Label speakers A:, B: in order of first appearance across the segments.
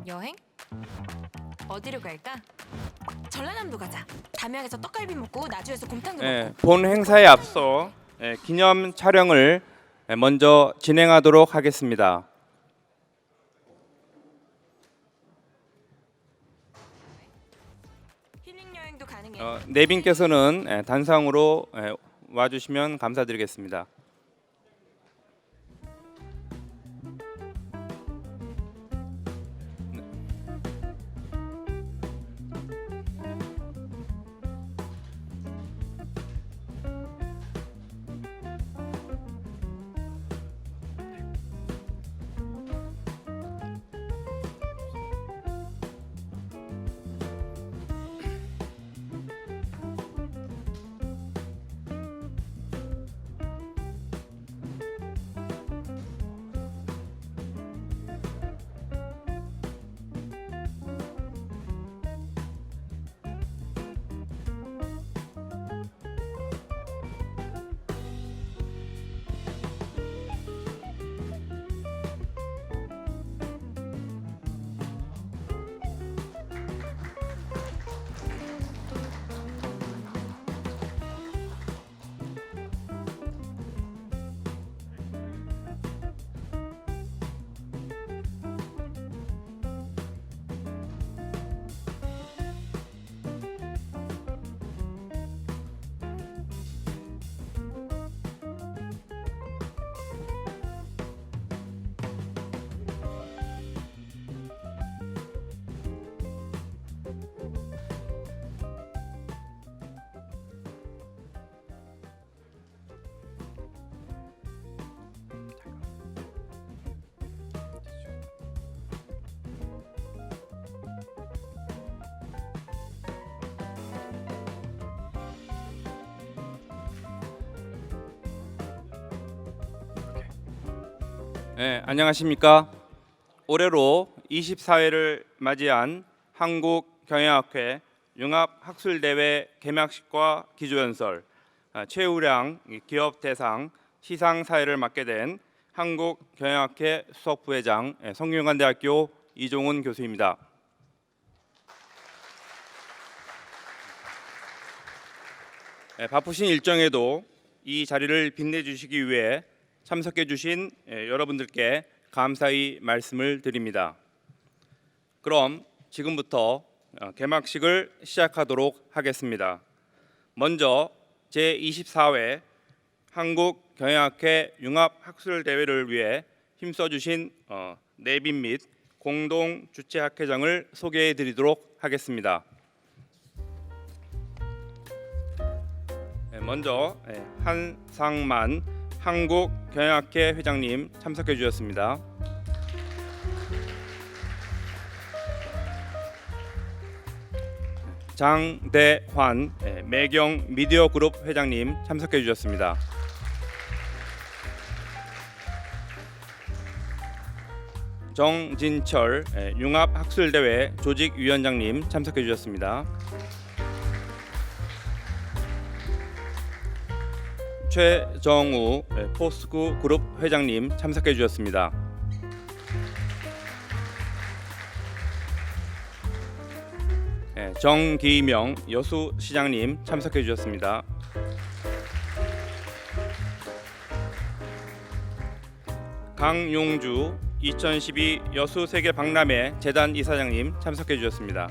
A: 여행? 어디로 갈까? 전라남도 가자. 담양에서 떡갈비 먹고 나주에서 곰탕도 먹고.
B: 본 행사에 앞서 기념 촬영을 먼저 진행하도록 하겠습니다.
A: 힐링 여행도 가능해.
B: 내빈께서는 단상으로 와주시면 감사드리겠습니다. 안녕하십니까. 올해로 24회를 맞이한 한국경영학회 융합학술대회 개막식과 기조연설, 최우량 기업대상 시상사회를 맡게 된 한국경영학회 수석부회장 성균관대학교 이종훈 교수입니다. 바쁘신 일정에도 이 자리를 빛내주시기 위해 참석해 주신 여러분들께 감사의 말씀을 드립니다. 그럼 지금부터 개막식을 시작하도록 하겠습니다. 먼저 제24회 한국경영학회 융합학술대회를 위해 힘써 주신 내빈 및 공동 주최학회장을 소개해 드리도록 하겠습니다. 먼저 한상만 한국경영학회 회장님 참석해 주셨습니다. 장대환 매경 미디어그룹 회장님 참석해 주셨습니다. 정진철 융합학술대회 조직위원장님 참석해 주셨습니다. 최정우 포스코 그룹 회장님 참석해 주셨습니다. 정기명 여수시장님 참석해 주셨습니다. 강용주 2012 여수세계박람회 재단 이사장님 참석해 주셨습니다.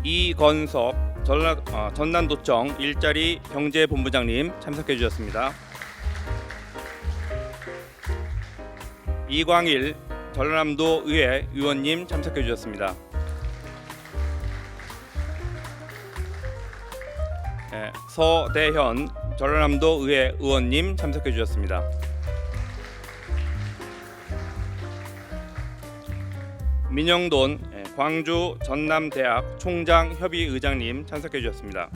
B: 이건섭 전남도청 일자리 경제본부장님 참석해 주셨습니다. 이광일 전라남도 의회 의원님 참석해 주셨습니다. 서대현 전라남도 의회 의원님 참석해 주셨습니다. 민영돈 광주 전남대학 총장협의의장님 참석해 주셨습니다.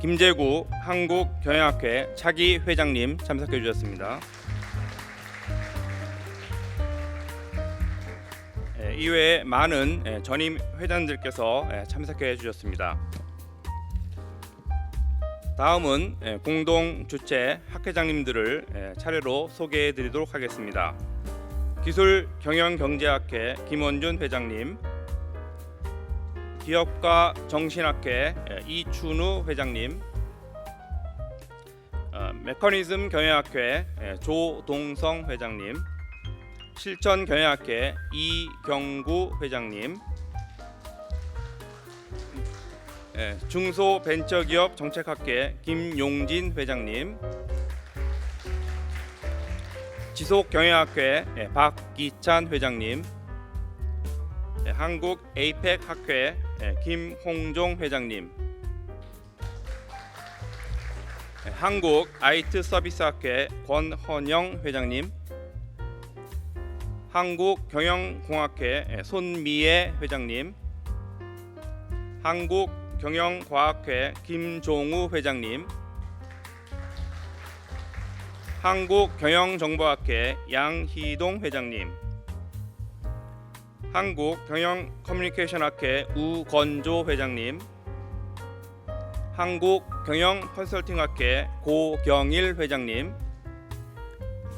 B: 김재구 한국경영학회 차기 회장님 참석해 주셨습니다. 이외에 많은 전임 회장들께서 참석해 주셨습니다. 다음은 공동 주최 학회장님들을 차례로 소개해드리도록 하겠습니다. 기술경영경제학회 김원준 회장님, 기업가 정신학회 이춘우 회장님, 메커니즘 경영학회 조동성 회장님, 실천경영학회 이경구 회장님, 중소벤처기업 정책학회 김용진 회장님, 지속경영학회 박기찬 회장님, 한국 에이펙 학회 김홍종 회장님, 한국 IT 서비스학회 권헌영 회장님, 한국경영공학회 손미애 회장님, 한국경영과학회 김종우 회장님, 한국경영정보학회 양희동 회장님, 한국경영커뮤니케이션학회 우건조 회장님, 한국경영컨설팅학회 고경일 회장님,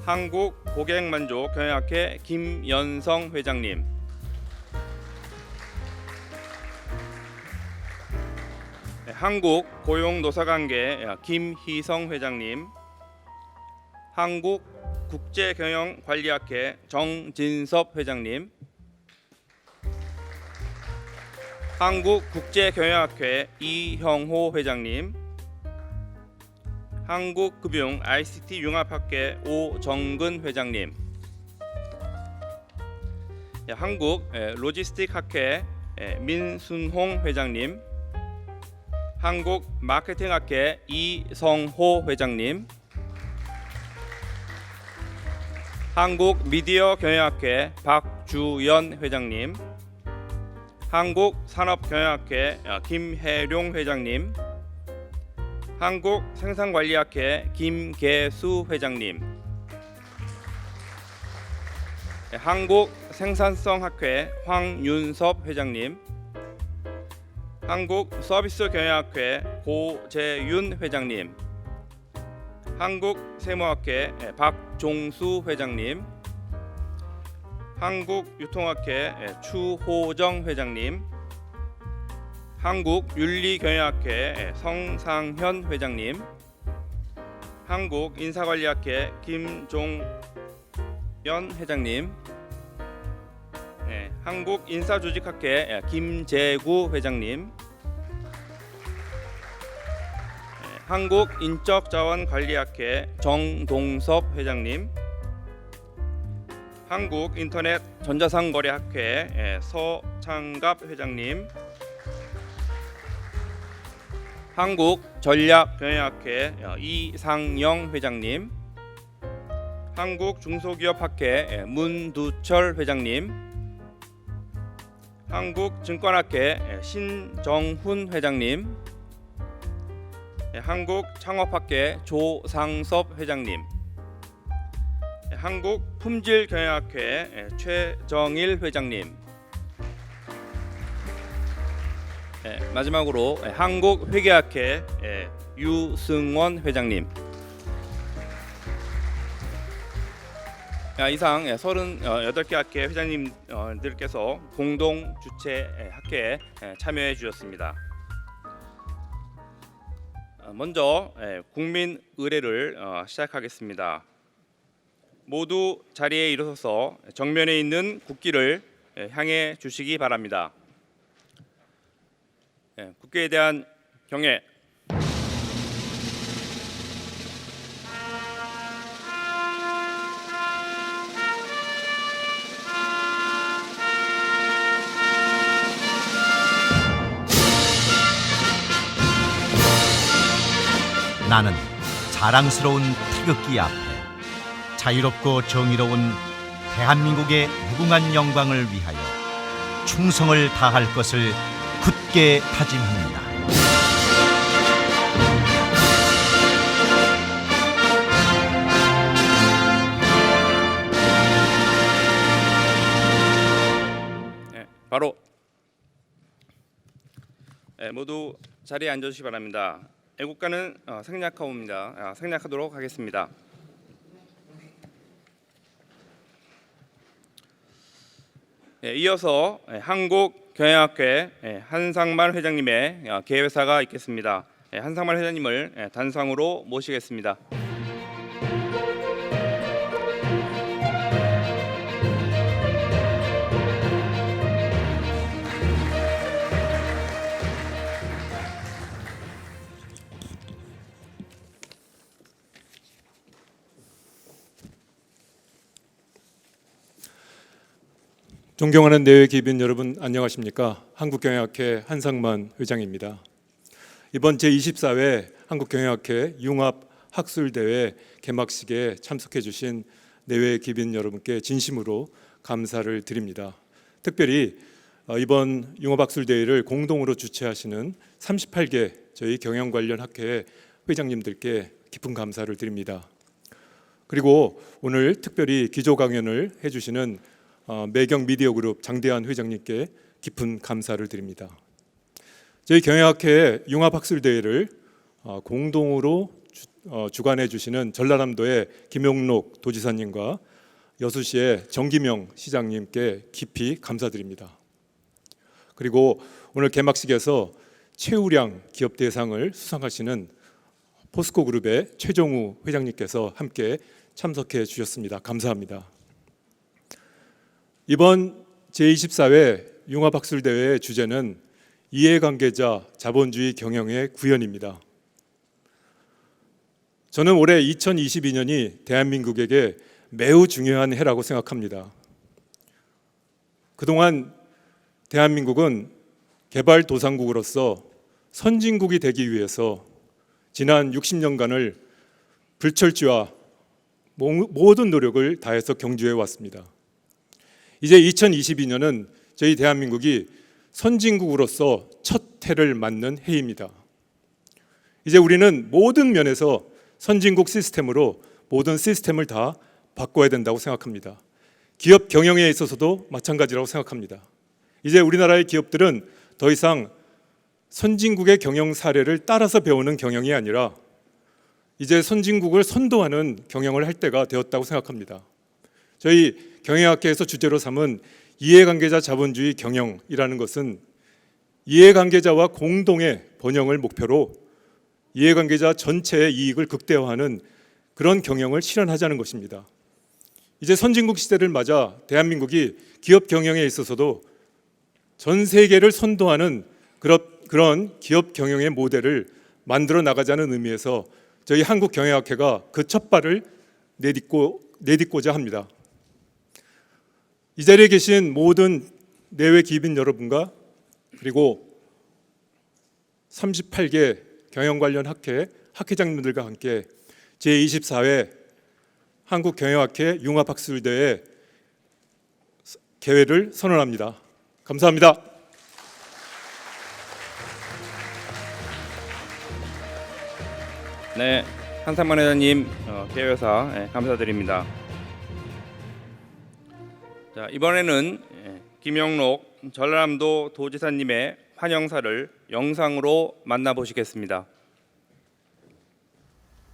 B: 한국고객만족경영학회 김연성 회장님, 한국고용노사관계 김희성 회장님, 한국국제경영관리학회 정진섭 회장님, 한국국제경영학회 이형호 회장님, 한국금융 ICT 융합학회 오정근 회장님, 한국 로지스틱학회 민순홍 회장님, 한국 마케팅학회 이성호 회장님, 한국 미디어 경영학회 박주연 회장님, 한국 산업경영학회 김혜룡 회장님, 한국 생산관리학회 김계수 회장님, 한국 생산성학회 황윤섭 회장님, 한국 서비스경영학회 고재윤 회장님, 한국 세무학회 박종수 회장님, 한국유통학회 추호정 회장님, 한국윤리경영학회 성상현 회장님, 한국인사관리학회 김종연 회장님, 한국인사조직학회 김재구 회장님, 한국인적자원관리학회 정동섭 회장님, 한국인터넷전자상거래학회 서창갑 회장님, 한국전략경영학회 이상영 회장님, 한국중소기업학회 문두철 회장님, 한국증권학회 신정훈 회장님, 한국창업학회 조상섭 회장님, 한국품질경영학회 최정일 회장님, 마지막으로 한국회계학회 유승원 회장님. 이상 38개 학회 회장님들께서 공동 주최 학회에 참여해 주셨습니다. 먼저 국민 의례를 시작하겠습니다. 모두 자리에 일어서서 정면에 있는 국기를 향해 주시기 바랍니다. 국기에 대한 경애.
C: 나는 자랑스러운 태극기 앞에 자유롭고 정의로운 대한민국의 무궁한 영광을 위하여 충성을 다할 것을 굳게 다짐합니다.
B: 바로 모두 자리에 앉아주시기 바랍니다. 애국가는 생략하도록 하겠습니다. 이어서 한국경영학회 한상만 회장님의 개회사가 있겠습니다. 한상만 회장님을 단상으로 모시겠습니다.
D: 존경하는 내외 기빈 여러분, 안녕하십니까? 한국경영학회 한상만 회장입니다. 이번 제24회 한국경영학회 융합학술대회 개막식에 참석해 주신 내외 기빈 여러분께 진심으로 감사를 드립니다. 특별히 이번 융합학술대회를 공동으로 주최하시는 38개 저희 경영 관련 학회의 회장님들께 깊은 감사를 드립니다. 그리고 오늘 특별히 기조 강연을 해주시는 매경 미디어그룹 장대한 회장님께 깊은 감사를 드립니다. 저희 경영학회 융합학술대회를 공동으로 주관해 주시는 전라남도의 김용록 도지사님과 여수시의 정기명 시장님께 깊이 감사드립니다. 그리고 오늘 개막식에서 최우량 기업대상을 수상하시는 포스코그룹의 최정우 회장님께서 함께 참석해 주셨습니다. 감사합니다. 이번 제24회 융합학술대회의 주제는 이해관계자 자본주의 경영의 구현입니다. 저는 올해 2022년이 대한민국에게 매우 중요한 해라고 생각합니다. 그동안 대한민국은 개발도상국으로서 선진국이 되기 위해서 지난 60년간을 불철주야 모든 노력을 다해서 경주해 왔습니다. 이제 2022년은 저희 대한민국이 선진국으로서 첫 해를 맞는 해입니다. 이제 우리는 모든 면에서 선진국 시스템으로 모든 시스템을 다 바꿔야 된다고 생각합니다. 기업 경영에 있어서도 마찬가지라고 생각합니다. 이제 우리나라의 기업들은 더 이상 선진국의 경영 사례를 따라서 배우는 경영이 아니라 이제 선진국을 선도하는 경영을 할 때가 되었다고 생각합니다. 저희 경영학회에서 주제로 삼은 이해관계자 자본주의 경영이라는 것은 이해관계자와 공동의 번영을 목표로 이해관계자 전체의 이익을 극대화하는 그런 경영을 실현하자는 것입니다. 이제 선진국 시대를 맞아 대한민국이 기업 경영에 있어서도 전 세계를 선도하는 그런 기업 경영의 모델을 만들어 나가자는 의미에서 저희 한국경영학회가 그 첫 발을 내딛고자 합니다. 이 자리에 계신 모든 내외 기빈 여러분과 그리고 38개 경영 관련 학회장님들과 함께 제24회 한국경영학회 융합학술대회 개회를 선언합니다. 감사합니다.
B: 네, 한상만 회장님 개회사 감사드립니다. 자, 이번에는 김영록 전라남도 도지사님의 환영사를 영상으로 만나보시겠습니다.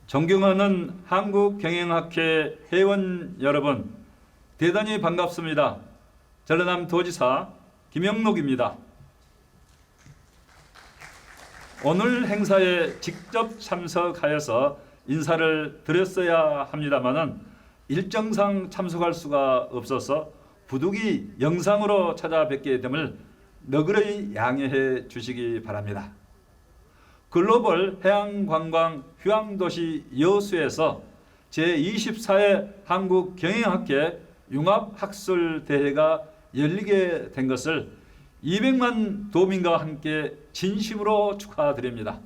E: 존경하는 한국경영학회 회원 여러분, 대단히 반갑습니다. 전라남 도지사 김영록입니다. 오늘 행사에 직접 참석하여서 인사를 드렸어야 합니다마는 일정상 참석할 수가 없어서 부득이 영상으로 찾아뵙게 됨을 너그러이 양해해 주시기 바랍니다. 글로벌 해양관광 휴양도시 여수에서 제24회 한국경영학회 융합학술대회가 열리게 된 것을 200만 도민과 함께 진심으로 축하드립니다.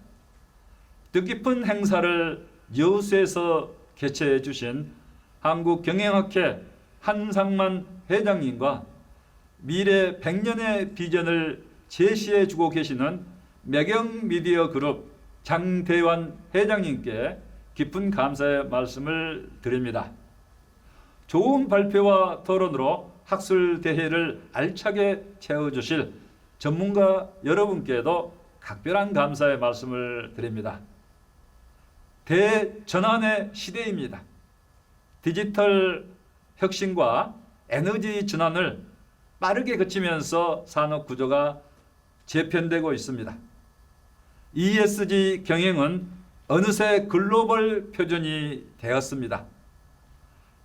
E: 뜻깊은 행사를 여수에서 개최해 주신 한국경영학회 한상만 회장님과 미래 100년의 비전을 제시해 주고 계시는 매경 미디어 그룹 장대환 회장님께 깊은 감사의 말씀을 드립니다. 좋은 발표와 토론으로 학술 대회를 알차게 채워주실 전문가 여러분께도 각별한 감사의 말씀을 드립니다. 대전환의 시대입니다. 디지털 혁신과 에너지 전환을 빠르게 거치면서 산업 구조가 재편되고 있습니다. ESG 경영은 어느새 글로벌 표준이 되었습니다.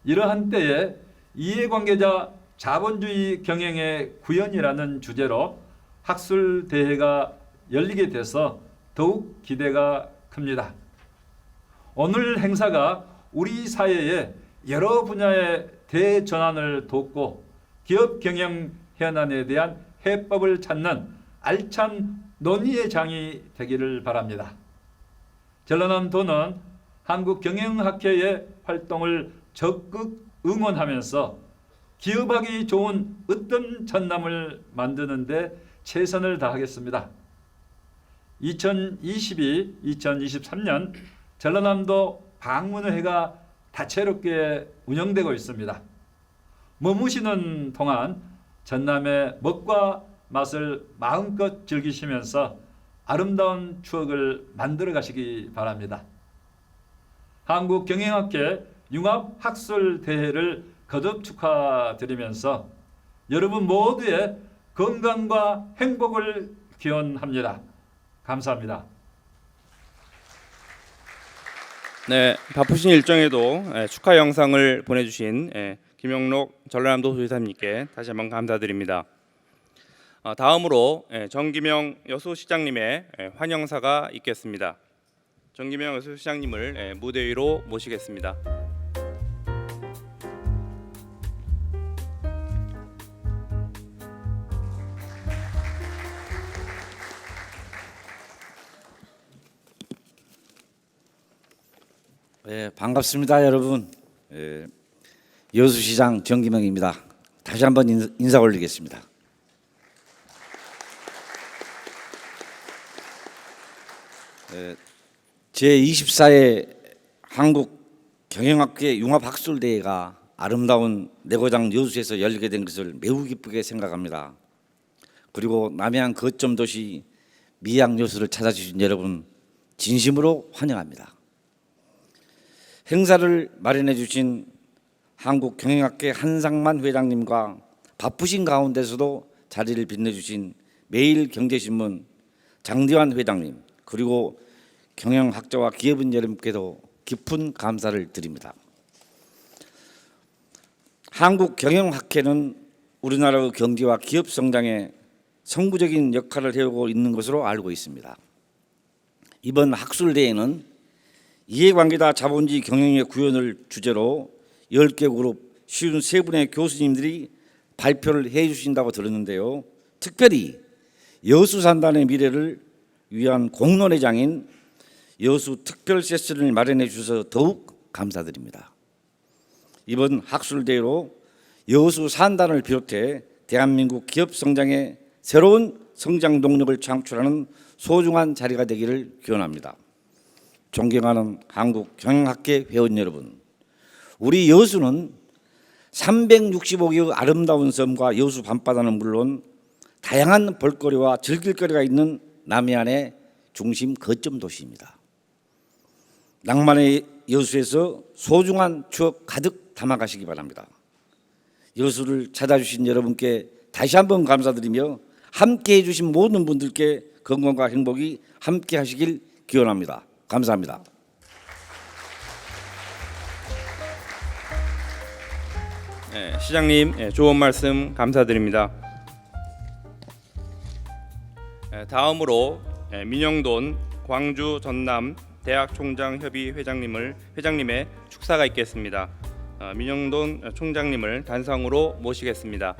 E: 이러한 때에 이해관계자 자본주의 경영의 구현이라는 주제로 학술 대회가 열리게 돼서 더욱 기대가 큽니다. 오늘 행사가 우리 사회의 여러 분야의 대전환을 돕고 기업 경영 현안에 대한 해법을 찾는 알찬 논의의 장이 되기를 바랍니다. 전라남도는 한국경영학회의 활동을 적극 응원하면서 기업하기 좋은 어떤 전남을 만드는 데 최선을 다하겠습니다. 2022-2023년 전라남도 방문회가 다채롭게 운영되고 있습니다. 머무시는 동안 전남의 먹과 맛을 마음껏 즐기시면서 아름다운 추억을 만들어 가시기 바랍니다. 한국경영학회 융합학술대회를 거듭 축하드리면서 여러분 모두의 건강과 행복을 기원합니다. 감사합니다.
B: 네, 바쁘신 일정에도 축하 영상을 보내주신 김영록 전라남도 도지사님께 다시 한번 감사드립니다. 다음으로 정기명 여수시장님의 환영사가 있겠습니다. 정기명 여수시장님을 무대 위로 모시겠습니다.
F: 반갑습니다, 여러분. 여수시장 정기명입니다. 다시 한번 인사 올리겠습니다. 제24회 한국경영학회 융합학술대회가 아름다운 내 고장 여수에서 열리게 된 것을 매우 기쁘게 생각합니다. 그리고 남해안 거점 도시 미양 여수를 찾아주신 여러분 진심으로 환영합니다. 행사를 마련해 주신 한국경영학회 한상만 회장님과 바쁘신 가운데서도 자리를 빛내주신 매일경제신문 장대환 회장님, 그리고 경영학자와 기업인 여러분께도 깊은 감사를 드립니다. 한국경영학회는 우리나라의 경제와 기업 성장에 선구적인 역할을 해오고 있는 것으로 알고 있습니다. 이번 학술대회는 이해관계자 자본주의 경영의 구현을 주제로 10개 그룹 53분의 교수님들이 발표를 해 주신다고 들었는데요. 특별히 여수 산단의 미래를 위한 공론의 장인 여수 특별 세션을 마련해 주셔서 더욱 감사드립니다. 이번 학술대회로 여수 산단을 비롯해 대한민국 기업 성장에 새로운 성장 동력을 창출하는 소중한 자리가 되기를 기원합니다. 존경하는 한국경영학회 회원 여러분, 우리 여수는 365개의 아름다운 섬과 여수 밤바다는 물론 다양한 볼거리와 즐길거리가 있는 남해안의 중심 거점 도시입니다. 낭만의 여수에서 소중한 추억 가득 담아가시기 바랍니다. 여수를 찾아주신 여러분께 다시 한번 감사드리며 함께해 주신 모든 분들께 건강과 행복이 함께 하시길 기원합니다. 감사합니다.
B: 시장님 좋은 말씀 감사드립니다. 다음으로 민영돈 광주 전남 대학총장협의 회장님의 축사가 있겠습니다. 민영돈 총장님을 단상으로 모시겠습니다.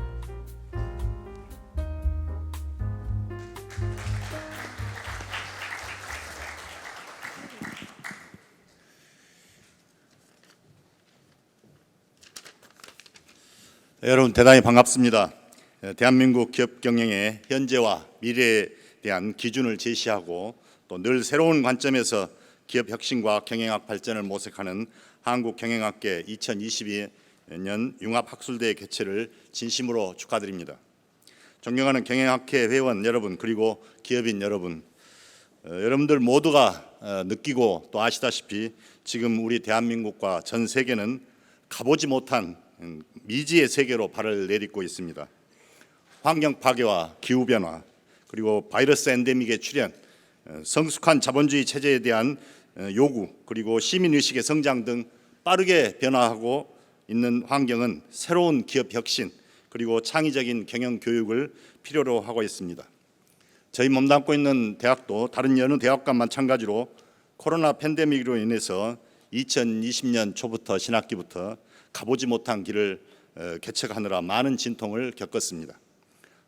G: 여러분 대단히 반갑습니다. 대한민국 기업 경영의 현재와 미래에 대한 기준을 제시하고 또 늘 새로운 관점에서 기업 혁신과 경영학 발전을 모색하는 한국경영학회 2022년 융합학술대회 개최를 진심으로 축하드립니다. 존경하는 경영학회 회원 여러분, 그리고 기업인 여러분, 여러분들 모두가 느끼고 또 아시다시피 지금 우리 대한민국과 전 세계는 가보지 못한 미지의 세계로 발을 내딛고 있습니다. 환경 파괴와 기후 변화, 그리고 바이러스 엔데믹의 출현, 성숙한 자본주의 체제에 대한 요구, 그리고 시민 의식의 성장 등 빠르게 변화하고 있는 환경은 새로운 기업 혁신, 그리고 창의적인 경영 교육을 필요로 하고 있습니다. 저희 몸담고 있는 대학도 다른 여느 대학과 마찬가지로 코로나 팬데믹으로 인해서 2020년 초부터 신학기부터 가보지 못한 길을 개척하느라 많은 진통을 겪었습니다.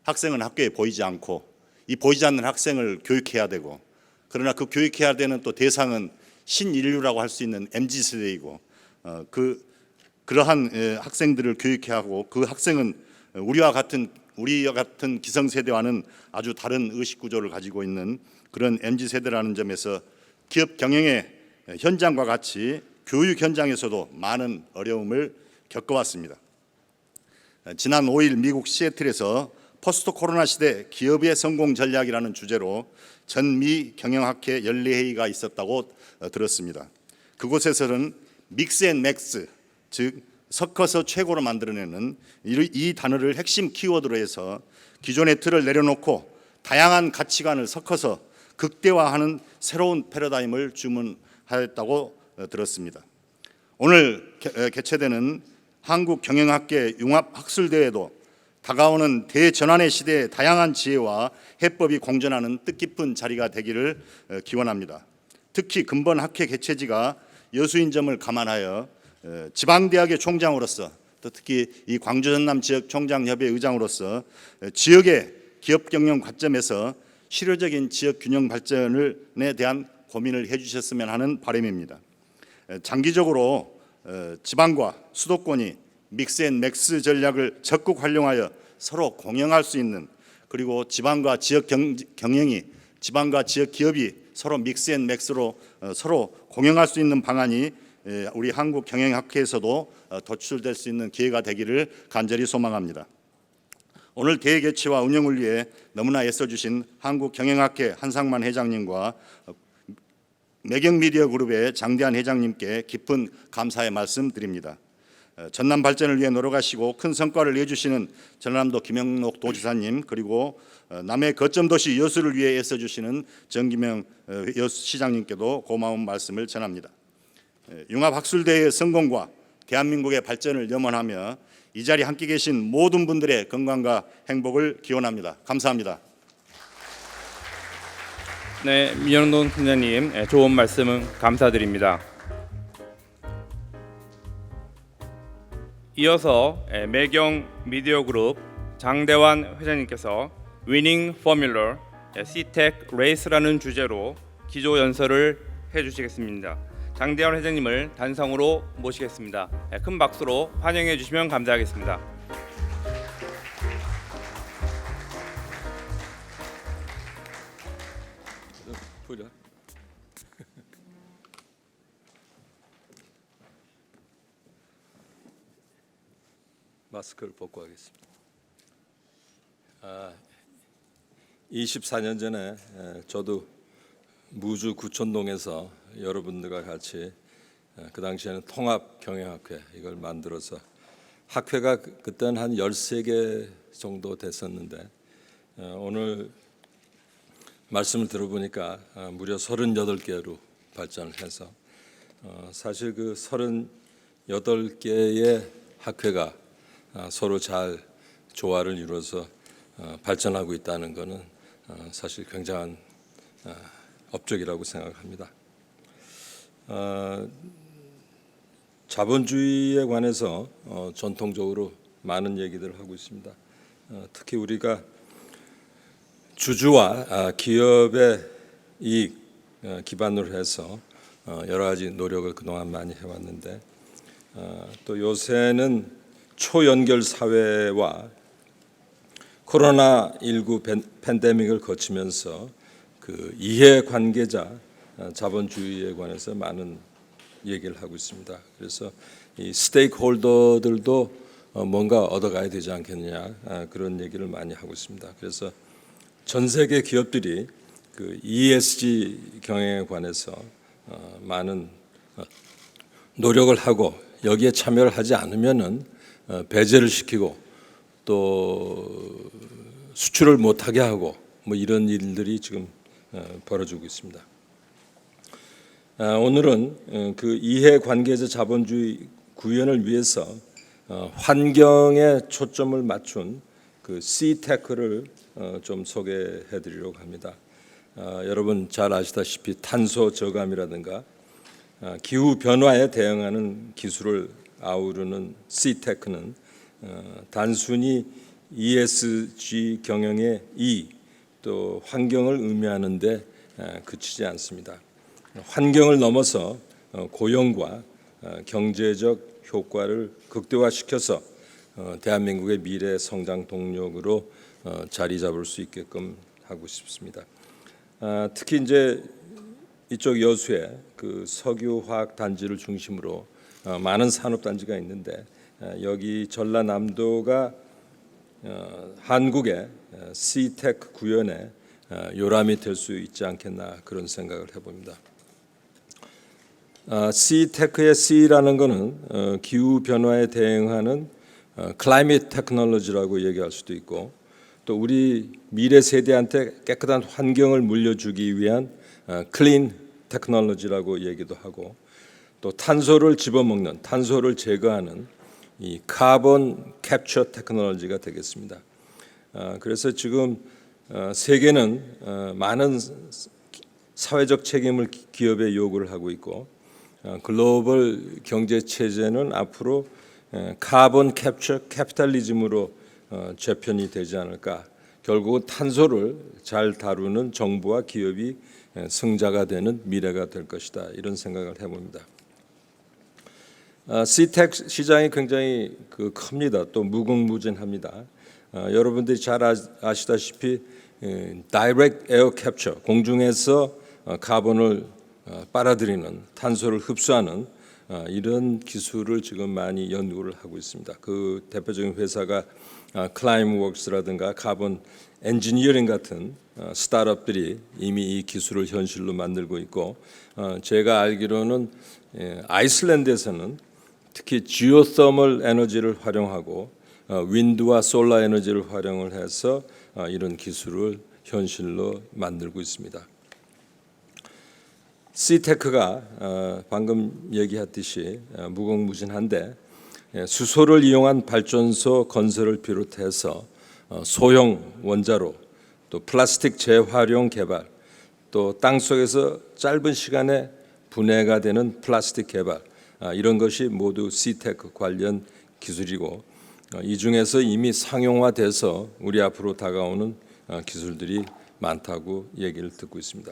G: 학생은 학교에 보이지 않고 이 보이지 않는 학생을 교육해야 되고, 그러나 그 교육해야 되는 또 대상은 신인류라고 할 수 있는 MZ세대이고, 그러한 학생들을 교육해야 하고, 그 학생은 우리와 같은 기성세대와는 아주 다른 의식구조를 가지고 있는 그런 MZ세대라는 점에서 기업 경영의 현장과 같이 교육 현장에서도 많은 어려움을 겪어왔습니다. 지난 5일 미국 시애틀에서 포스트 코로나 시대 기업의 성공 전략이라는 주제로 전미 경영학회 연례회의가 있었다고 들었습니다. 그곳에서는 믹스 앤 맥스, 즉 섞어서 최고로 만들어내는 이 단어를 핵심 키워드로 해서 기존의 틀을 내려놓고 다양한 가치관을 섞어서 극대화하는 새로운 패러다임을 주문하였다고 들었습니다. 오늘 개최되는 한국경영학계 융합학술대회도 다가오는 대전환의 시대의 다양한 지혜와 해법이 공존하는 뜻깊은 자리가 되기를 기원합니다. 특히 근본 학회 개최지가 여수인 점을 감안하여 지방대학의 총장으로서, 또 특히 이 광주 전남 지역 총장협의 의장으로서 지역의 기업 경영 관점에서 실효적인 지역 균형 발전에 대한 고민을 해주셨으면 하는 바람입니다. 장기적으로 지방과 수도권이 믹스 앤 맥스 전략을 적극 활용하여 서로 공영할 수 있는, 그리고 지방과 지역 경영이, 지방과 지역 기업이 서로 믹스 앤 맥스로 서로 공영할 수 있는 방안이 우리 한국경영학회에서도 도출될 수 있는 기회가 되기를 간절히 소망합니다. 오늘 대회 개최와 운영을 위해 너무나 애써주신 한국경영학회 한상만 회장님과 매경미디어그룹의 장대한 회장님께 깊은 감사의 말씀 드립니다. 전남 발전을 위해 노력하시고 큰 성과를 내주시는 전남도 김영록 도지사님, 그리고 남해 거점도시 여수를 위해 애써주시는 정기명 여수시장님께도 고마운 말씀을 전합니다. 융합학술대회의 성공과 대한민국의 발전을 염원하며 이 자리에 함께 계신 모든 분들의 건강과 행복을 기원합니다. 감사합니다.
B: 네, 민영동 팀장님 좋은 말씀은 감사드립니다. 이어서 매경 미디어그룹 장대환 회장님께서 위닝 포뮬러 Ctek 레이스라는 주제로 기조 연설을 해주시겠습니다. 장대환 회장님을 단상으로 모시겠습니다. 큰 박수로 환영해 주시면 감사하겠습니다.
H: 보자. 마스크를 벗고 하겠습니다. 24년 전에 저도 무주 구촌동에서 여러분들과 같이 그 당시에는 통합경영학회 이걸 만들어서 학회가 그때는 한 13개 정도 됐었는데 오늘 말씀을 들어보니까 무려 38개로 발전을 해서 사실 그 38개의 학회가 서로 잘 조화를 이루어서 발전하고 있다는 것은 사실 굉장한 업적이라고 생각합니다. 자본주의에 관해서 전통적으로 많은 얘기들을 하고 있습니다. 특히 우리가 주주와 기업의 이익 기반으로 해서 여러 가지 노력을 그동안 많이 해왔는데 또 요새는 초연결 사회와 코로나19 팬데믹을 거치면서 그 이해관계자 자본주의에 관해서 많은 얘기를 하고 있습니다. 그래서 이 스테이크홀더들도 뭔가 얻어가야 되지 않겠느냐 그런 얘기를 많이 하고 있습니다. 그래서 전 세계 기업들이 그 ESG 경영에 관해서 많은 노력을 하고 여기에 참여를 하지 않으면은 배제를 시키고 또 수출을 못하게 하고 뭐 이런 일들이 지금 벌어지고 있습니다. 오늘은 그 이해관계자 자본주의 구현을 위해서 환경에 초점을 맞춘 그 C테크를 좀 소개해드리려고 합니다. 여러분 잘 아시다시피 탄소 저감이라든가 기후 변화에 대응하는 기술을 아우르는 C테크는 단순히 ESG 경영의 E 또 환경을 의미하는데 그치지 않습니다. 환경을 넘어서 고용과 경제적 효과를 극대화시켜서 대한민국의 미래 성장 동력으로 자리 잡을 수 있게끔 하고 싶습니다. 특히 이제 이쪽 여수에 그 석유화학 단지를 중심으로 많은 산업 단지가 있는데 여기 전라남도가 한국의 C테크 구현의 요람이 될 수 있지 않겠나 그런 생각을 해봅니다. C테크의 C라는 것은 기후 변화에 대응하는 클라이밋 테크놀로지라고 얘기할 수도 있고 또 우리 미래 세대한테 깨끗한 환경을 물려주기 위한 클린 테크놀로지라고 얘기도 하고 또 탄소를 집어먹는 탄소를 제거하는 이 카본 캡처 테크놀로지가 되겠습니다. 그래서 지금 세계는 많은 사회적 책임을 기업에 요구를 하고 있고 글로벌 경제 체제는 앞으로 카본 캡처 캐피탈리즘으로 재편이 되지 않을까. 결국은 탄소를 잘 다루는 정부와 기업이 승자가 되는 미래가 될 것이다. 이런 생각을 해봅니다. C테크 시장이 굉장히 큽니다. 또 무궁무진합니다. 여러분들이 잘 아시다시피 Direct Air Capture, 공중에서 카본을 빨아들이는 탄소를 흡수하는 이런 기술을 지금 많이 연구를 하고 있습니다. 그 대표적인 회사가 클라임웍스라든가 카본 엔지니어링 같은 스타트업들이 이미 이 기술을 현실로 만들고 있고 제가 알기로는 아이슬란드에서는 특히 지오서멀 에너지를 활용하고 윈드와 솔라 에너지를 활용을 해서 이런 기술을 현실로 만들고 있습니다. C테크가 방금 얘기했듯이 무궁무진한데 수소를 이용한 발전소 건설을 비롯해서 소형 원자로 또 플라스틱 재활용 개발 또 땅속에서 짧은 시간에 분해가 되는 플라스틱 개발 이런 것이 모두 C테크 관련 기술이고 이 중에서 이미 상용화돼서 우리 앞으로 다가오는 기술들이 많다고 얘기를 듣고 있습니다.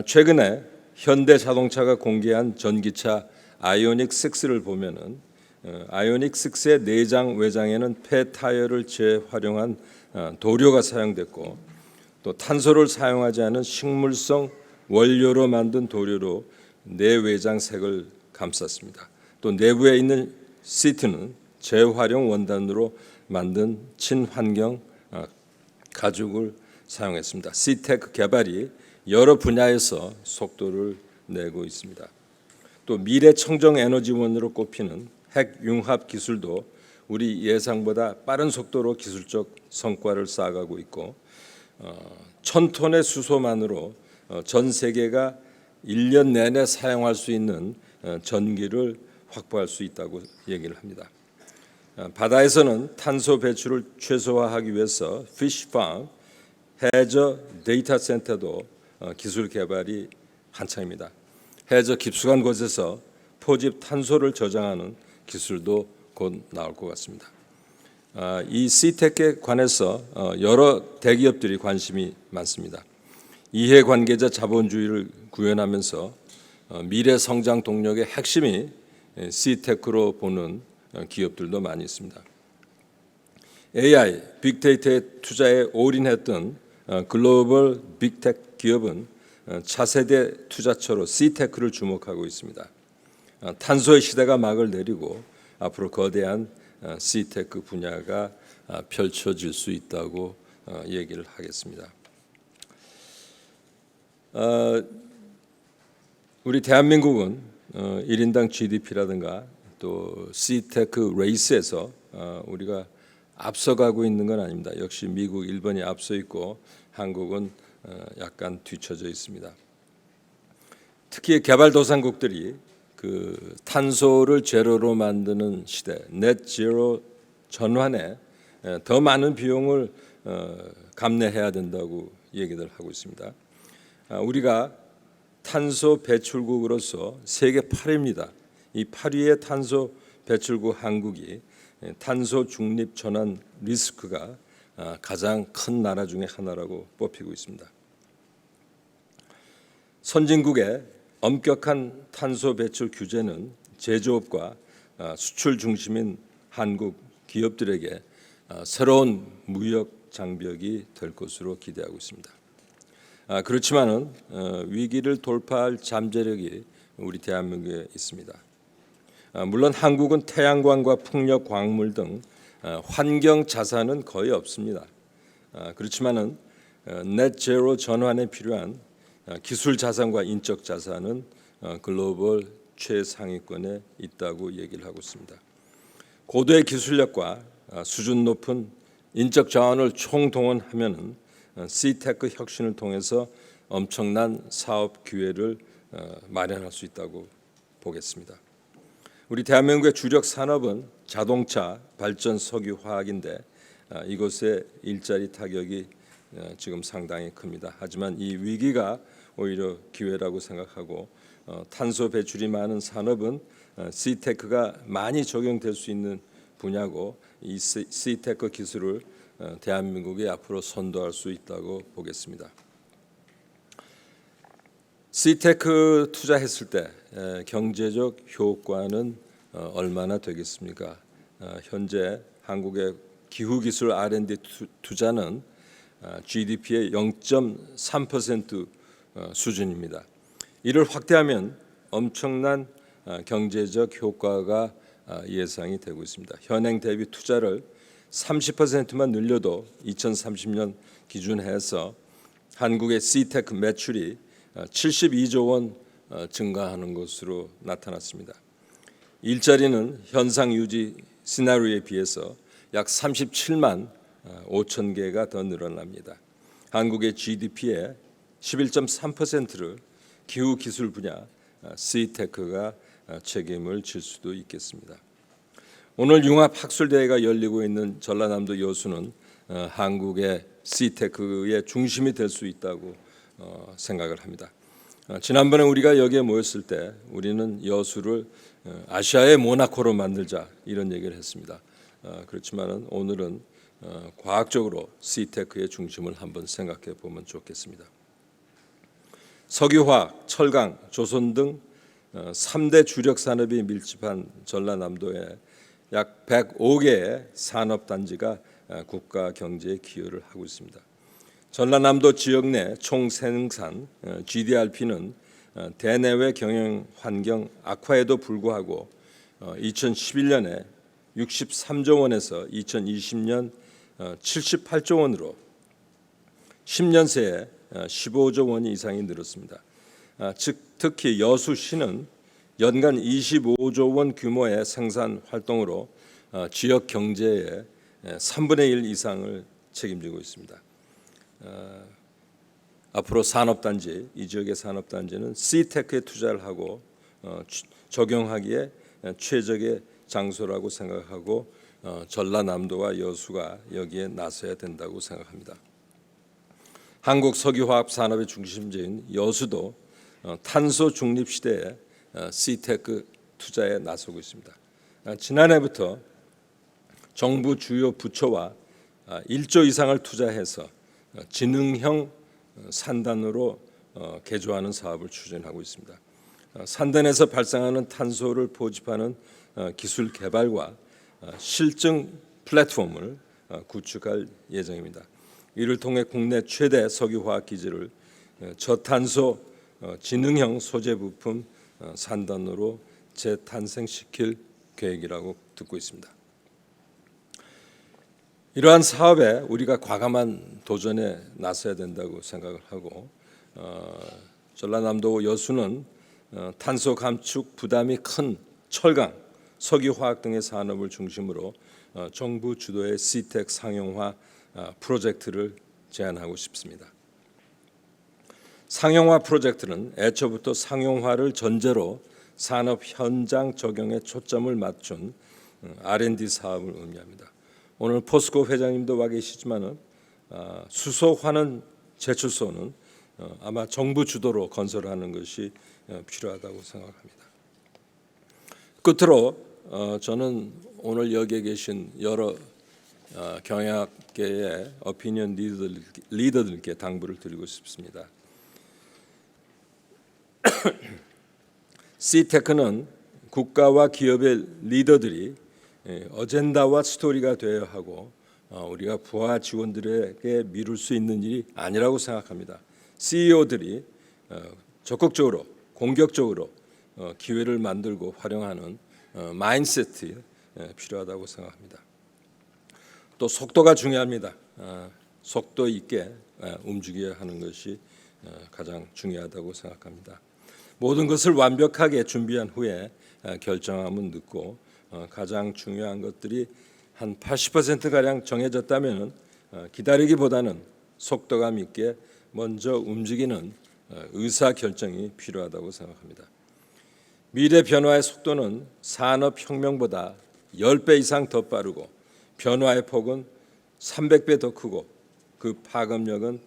H: 최근에 현대자동차가 공개한 전기차 아이오닉 6를 보면은 아이오닉 6의 내장 외장에는 폐타이어를 재활용한 도료가 사용됐고 또 탄소를 사용하지 않은 식물성 원료로 만든 도료로 내외장 색을 감쌌습니다. 또 내부에 있는 시트는 재활용 원단으로 만든 친환경 가죽을 사용했습니다. C테크 개발이 여러 분야에서 속도를 내고 있습니다. 또 미래 청정 에너지원으로 꼽히는 핵융합 기술도 우리 예상보다 빠른 속도로 기술적 성과를 쌓아가고 있고 1,000톤의 수소만으로 전 세계가 1년 내내 사용할 수 있는 전기를 확보할 수 있다고 얘기를 합니다. 바다에서는 탄소 배출을 최소화하기 위해서 피시팜, 해저 데이터 센터도 기술 개발이 한창입니다. 해저 깊숙한 곳에서 포집 탄소를 저장하는 기술도 곧 나올 것 같습니다. 이 C테크에 관해서 여러 대기업들이 관심이 많습니다. 이해관계자 자본주의를 구현하면서 미래 성장 동력의 핵심이 C테크로 보는 기업들도 많이 있습니다. AI, 빅데이터의 투자에 올인했던 글로벌 빅테크 기업은 차세대 투자처로 C테크를 주목하고 있습니다. 탄소의 시대가 막을 내리고 앞으로 거대한 C테크 분야가 펼쳐질 수 있다고 얘기를 하겠습니다. 우리 대한민국은 1인당 GDP라든가 또 C테크 레이스에서 우리가 앞서가고 있는 건 아닙니다. 역시 미국, 일본이 앞서 있고 한국은 약간 뒤처져 있습니다. 특히 개발도상국들이 그 탄소를 제로로 만드는 시대, 넷 제로 전환에 더 많은 비용을 감내해야 된다고 얘기들 하고 있습니다. 우리가 탄소 배출국으로서 세계 8위입니다. 이 8위의 탄소 배출국 한국이 탄소 중립 전환 리스크가 가장 큰 나라 중에 하나라고 뽑히고 있습니다. 선진국의 엄격한 탄소 배출 규제는 제조업과 수출 중심인 한국 기업들에게 새로운 무역 장벽이 될 것으로 기대하고 있습니다. 그렇지만은 위기를 돌파할 잠재력이 우리 대한민국에 있습니다. 물론 한국은 태양광과 풍력, 광물 등 환경 자산은 거의 없습니다. 그렇지만은 넷 제로 전환에 필요한 기술 자산과 인적 자산은 글로벌 최상위권에 있다고 얘기를 하고 있습니다. 고도의 기술력과 수준 높은 인적 자원을 총동원하면은 C테크 혁신을 통해서 엄청난 사업 기회를 마련할 수 있다고 보겠습니다. 우리 대한민국의 주력 산업은 자동차, 발전, 석유, 화학인데 이곳의 일자리 타격이 지금 상당히 큽니다. 하지만 이 위기가 오히려 기회라고 생각하고 탄소 배출이 많은 산업은 C테크가 많이 적용될 수 있는 분야고 이 C테크 기술을 대한민국이 앞으로 선도할 수 있다고 보겠습니다. C테크 투자했을 때 경제적 효과는 얼마나 되겠습니까? 현재 한국의 기후기술 R&D 투자는 GDP의 0.3% 수준입니다. 이를 확대하면 엄청난 경제적 효과가 예상이 되고 있습니다. 현행 대비 투자를 30%만 늘려도 2030년 기준해서 한국의 C테크 매출이 72조 원 증가하는 것으로 나타났습니다. 일자리는 현상 유지 시나리오에 비해서 약 37만 5천 개가 더 늘어납니다. 한국의 GDP의 11.3%를 기후 기술 분야 C테크가 책임을 질 수도 있겠습니다. 오늘 융합 학술대회가 열리고 있는 전라남도 여수는 한국의 C테크의 중심이 될 수 있다고 생각을 합니다. 지난번에 우리가 여기에 모였을 때 우리는 여수를 아시아의 모나코로 만들자 이런 얘기를 했습니다. 그렇지만 오늘은 과학적으로 C테크의 중심을 한번 생각해 보면 좋겠습니다. 석유화학, 철강, 조선 등 3대 주력 산업이 밀집한 전라남도에 약 105개의 산업단지가 국가 경제에 기여를 하고 있습니다. 전라남도 지역 내 총생산 GDRP는 대내외 경영 환경 악화에도 불구하고 2011년에 63조 원에서 2020년 78조 원으로 10년 새에 15조 원 이상이 늘었습니다. 즉 특히 여수시는 연간 25조 원 규모의 생산 활동으로 지역 경제의 3분의 1 이상을 책임지고 있습니다. 앞으로 산업단지, 이 지역의 산업단지는 C테크에 투자를 하고 적용하기에 최적의 장소라고 생각하고 전라남도와 여수가 여기에 나서야 된다고 생각합니다. 한국 석유화학 산업의 중심지인 여수도 탄소 중립 시대에 C테크 투자에 나서고 있습니다. 지난해부터 정부 주요 부처와 1조 이상을 투자해서 지능형 산단으로 개조하는 사업을 추진하고 있습니다. 산단에서 발생하는 탄소를 포집하는 기술 개발과 실증 플랫폼을 구축할 예정입니다. 이를 통해 국내 최대 석유화학 기지를 저탄소 지능형 소재 부품 산단으로 재탄생시킬 계획이라고 듣고 있습니다. 이러한 사업에 우리가 과감한 도전에 나서야 된다고 생각을 하고 전라남도 여수는 탄소 감축 부담이 큰 철강, 석유화학 등의 산업을 중심으로 정부 주도의 시텍 상용화 프로젝트를 제안하고 싶습니다. 상용화 프로젝트는 애초부터 상용화를 전제로 산업 현장 적용에 초점을 맞춘 R&D 사업을 의미합니다. 오늘 포스코 회장님도 와 계시지만은 수소환원 제출소는 아마 정부 주도로 건설하는 것이 필요하다고 생각합니다. 끝으로 저는 오늘 여기에 계신 여러 경영학계의 오피니언 리더들께 당부를 드리고 싶습니다. 시테크는 국가와 기업의 리더들이 어젠다와 스토리가 되어야 하고 우리가 부하 직원들에게 미룰 수 있는 일이 아니라고 생각합니다. CEO들이 적극적으로 공격적으로 기회를 만들고 활용하는 마인드셋이 필요하다고 생각합니다. 또 속도가 중요합니다. 속도 있게 움직여야 하는 것이 가장 중요하다고 생각합니다. 모든 것을 완벽하게 준비한 후에 결정하면 늦고 가장 중요한 것들이 한 80%가량 정해졌다면 기다리기보다는 속도감 있게 먼저 움직이는 의사결정이 필요하다고 생각합니다. 미래 변화의 속도는 산업혁명보다 10배 이상 더 빠르고 변화의 폭은 300배 더 크고 그 파급력은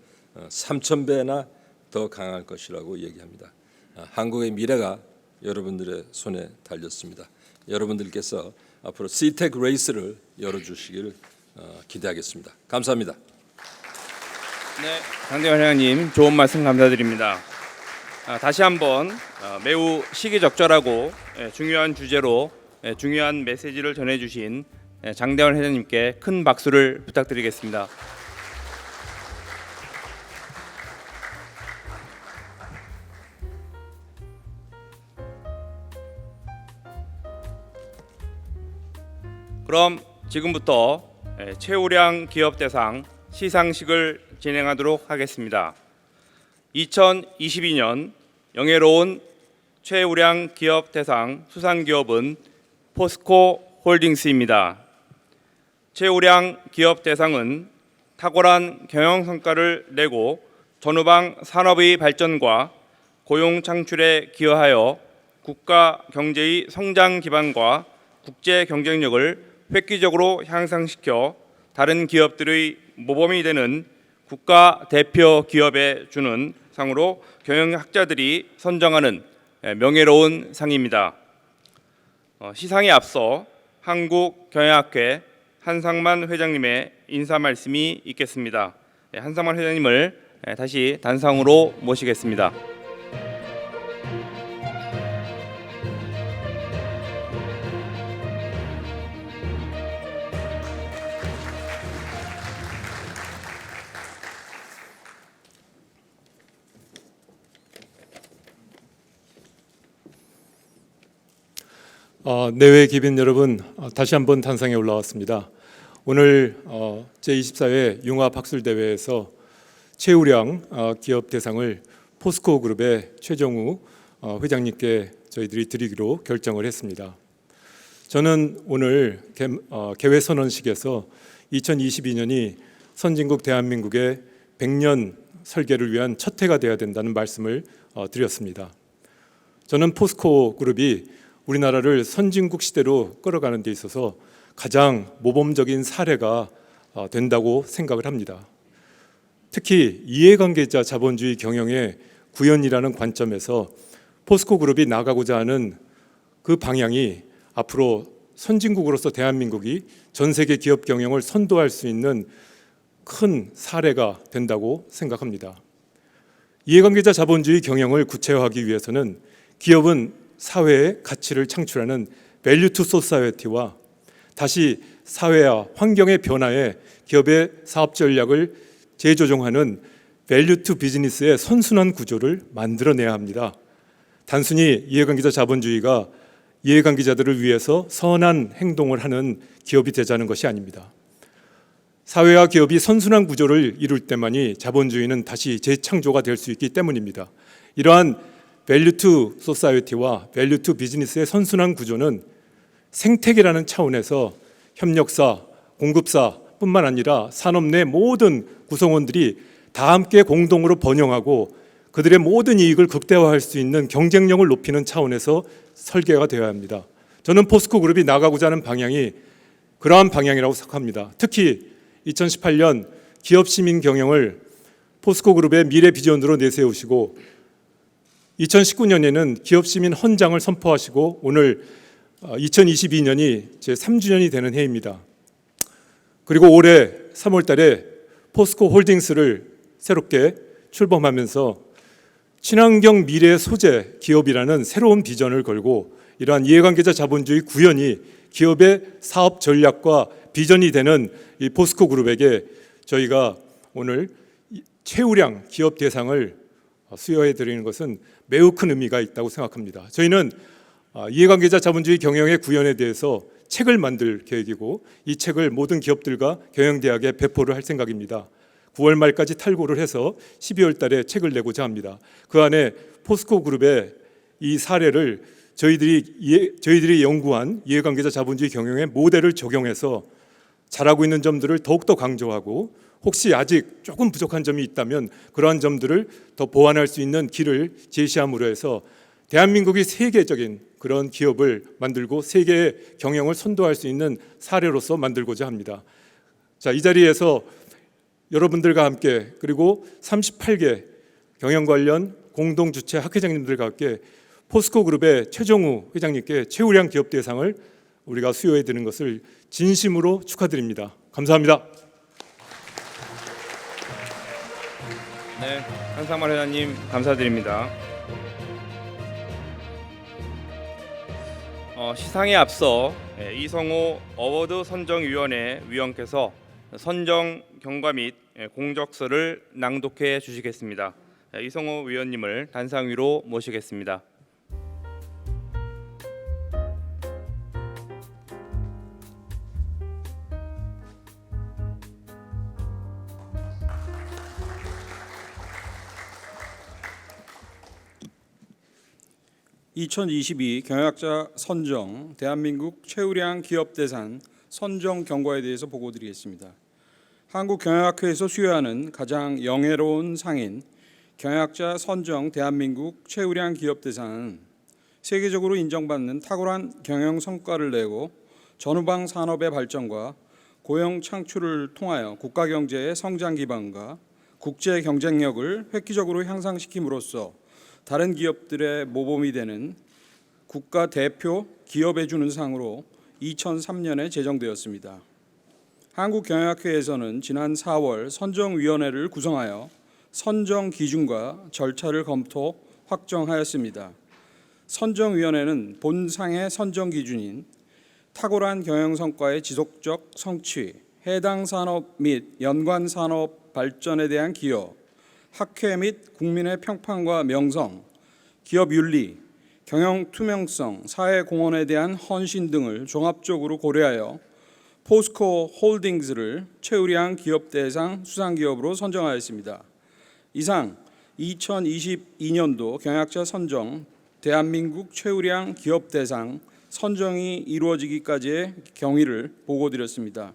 H: 3000배나 더 강할 것이라고 얘기합니다. 한국의 미래가 여러분들의 손에 달렸습니다. 여러분들께서 앞으로 시텍 레이스를 열어주시기를 기대하겠습니다. 감사합니다.
B: 네, 장대환 회장님 좋은 말씀 감사드립니다. 다시 한번 매우 시기적절하고 중요한 주제로 중요한 메시지를 전해주신 장대환 회장님께 큰 박수를 부탁드리겠습니다. 그럼 지금부터 최우량 기업 대상 시상식을 진행하도록 하겠습니다. 2022년 영예로운 최우량 기업 대상 수상 기업은 포스코 홀딩스입니다. 최우량 기업 대상은 탁월한 경영 성과를 내고 전후방 산업의 발전과 고용 창출에 기여하여 국가 경제의 성장 기반과 국제 경쟁력을 획기적으로 향상시켜 다른 기업들의 모범이 되는 국가 대표 기업에 주는 상으로 경영학자들이 선정하는 명예로운 상입니다. 시상에 앞서 한국경영학회 한상만 회장님의 인사 말씀이 있겠습니다. 한상만 회장님을 다시 단상으로 모시겠습니다.
D: 내외 기빈 여러분, 다시 한번 단상에 올라왔습니다. 오늘 제24회 융합학술대회에서 최우량 기업 대상을 포스코 그룹의 최정우 회장님께 저희들이 드리기로 결정을 했습니다. 저는 오늘 개회 선언식에서 2022년이 선진국 대한민국의 100년 설계를 위한 첫 해가 되어야 된다는 말씀을 드렸습니다. 저는 포스코 그룹이 우리나라를 선진국 시대로 끌어가는 데 있어서 가장 모범적인 사례가 된다고 생각을 합니다. 특히 이해관계자 자본주의 경영의 구현이라는 관점에서 포스코 그룹이 나가고자 하는 그 방향이 앞으로 선진국으로서 대한민국이 전 세계 기업 경영을 선도할 수 있는 큰 사례가 된다고 생각합니다. 이해관계자 자본주의 경영을 구체화하기 위해서는 기업은 사회의 가치를 창출하는 밸류 투 소사이어티와 다시 사회와 환경의 변화에 기업의 사업 전략을 재조정하는 밸류 투 비즈니스의 선순환 구조를 만들어내야 합니다. 단순히 이해관계자 자본주의가 이해관계자들을 위해서 선한 행동을 하는 기업이 되자는 것이 아닙니다. 사회와 기업이 선순환 구조를 이룰 때만이 자본주의는 다시 재창조가 될 수 있기 때문입니다. 이러한 밸류 투 소사이어티와 밸류 투 비즈니스의 선순환 구조는 생태계라는 차원에서 협력사, 공급사뿐만 아니라 산업 내 모든 구성원들이 다 함께 공동으로 번영하고 그들의 모든 이익을 극대화할 수 있는 경쟁력을 높이는 차원에서 설계가 되어야 합니다. 저는 포스코 그룹이 나가고자 하는 방향이 그러한 방향이라고 생각합니다. 특히 2018년 기업 시민 경영을 포스코 그룹의 미래 비전으로 내세우시고 2019년에는 기업 시민 헌장을 선포하시고 오늘 2022년이 제 3주년이 되는 해입니다. 그리고 올해 3월 달에 포스코 홀딩스를 새롭게 출범하면서 친환경 미래 소재 기업이라는 새로운 비전을 걸고 이러한 이해관계자 자본주의 구현이 기업의 사업 전략과 비전이 되는 이 포스코 그룹에게 저희가 오늘 최우량 기업 대상을 수여해 드리는 것은 매우 큰 의미가 있다고 생각합니다. 저희는 이해관계자 자본주의 경영의 구현에 대해서 책을 만들 계획이고 이 책을 모든 기업들과 경영대학에 배포를 할 생각입니다. 9월 말까지 탈고를 해서 12월 달에 책을 내고자 합니다. 그 안에 포스코 그룹의 이 사례를 저희들이 연구한 이해관계자 자본주의 경영의 모델을 적용해서 잘하고 있는 점들을 더욱더 강조하고 혹시 아직 조금 부족한 점이 있다면 그러한 점들을 더 보완할 수 있는 길을 제시함으로 해서 대한민국이 세계적인 그런 기업을 만들고 세계의 경영을 선도할 수 있는 사례로서 만들고자 합니다. 자, 이 자리에서 여러분들과 함께 그리고 38개 경영 관련 공동 주최 학회장님들과 함께 포스코 그룹의 최정우 회장님께 최우량 기업 대상을 우리가 수여해 드리는 것을 진심으로 축하드립니다. 감사합니다.
B: 네, 한상만 회장님 감사드립니다. 시상에 앞서 이성호 어워드 선정위원회 위원께서 선정 경과 및 공적서를 낭독해 주시겠습니다. 이성호 위원님을 단상 위로 모시겠습니다.
I: (2022) 경영학자 선정 대한민국 최우량 기업대상 선정 경과에 대해서 보고드리겠습니다. 한국경영학회에서 수여하는 가장 영예로운 상인 경영학자 선정 대한민국 최우량 기업대상은 세계적으로 인정받는 탁월한 경영 성과를 내고 전후방 산업의 발전과 고용 창출을 통하여 국가 경제의 성장 기반과 국제 경쟁력을 획기적으로 향상시킴으로써 다른 기업들의 모범이 되는 국가 대표 기업에 주는 상으로 2003년에 제정되었습니다. 한국경영학회에서는 지난 4월 선정위원회를 구성하여 선정 기준과 절차를 검토 확정하였습니다. 선정위원회는 본상의 선정 기준인 탁월한 경영 성과의 지속적 성취, 해당 산업 및 연관 산업 발전에 대한 기여, 학회 및 국민의 평판과 명성, 기업 윤리, 경영 투명성, 사회 공헌에 대한 헌신 등을 종합적으로 고려하여 포스코 홀딩스를 최우량 기업 대상 수상 기업으로 선정하였습니다. 이상 2022년도 경영학자 선정 대한민국 최우량 기업 대상 선정이 이루어지기까지의 경위를 보고드렸습니다.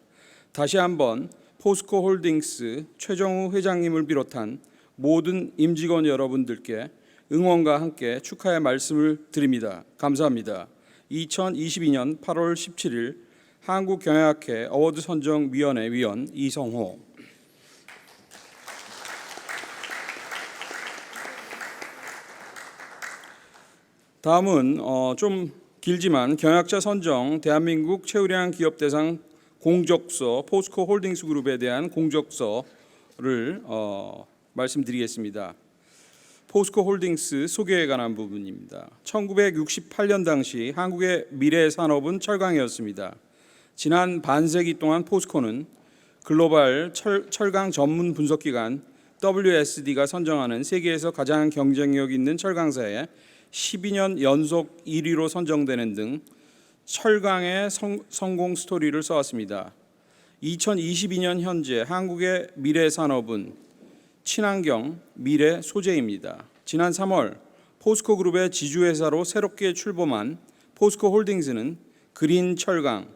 I: 다시 한번 포스코 홀딩스 최정우 회장님을 비롯한 모든 임직원 여러분들께 응원과 함께 축하의 말씀을 드립니다. 감사합니다. 2022년 8월 17일 한국경영학회 어워드 선정위원회 위원 이성호. 다음은 좀 길지만 경영학자 선정 대한민국 최우량 기업 대상 공적서 포스코 홀딩스 그룹에 대한 공적서를 말씀드리겠습니다. 포스코 홀딩스 소개에 관한 부분입니다. 1968년 당시 한국의 미래 산업은 철강이었습니다. 지난 반세기 동안 포스코는 글로벌 철강 전문 분석기관 WSD가 선정하는 세계에서 가장 경쟁력 있는 철강사에 12년 연속 1위로 선정되는 등 철강의 성공 스토리를 써왔습니다. 2022년 현재 한국의 미래 산업은 친환경 미래 소재입니다. 지난 3월 포스코 그룹의 지주회사로 새롭게 출범한 포스코 홀딩스는 그린 철강,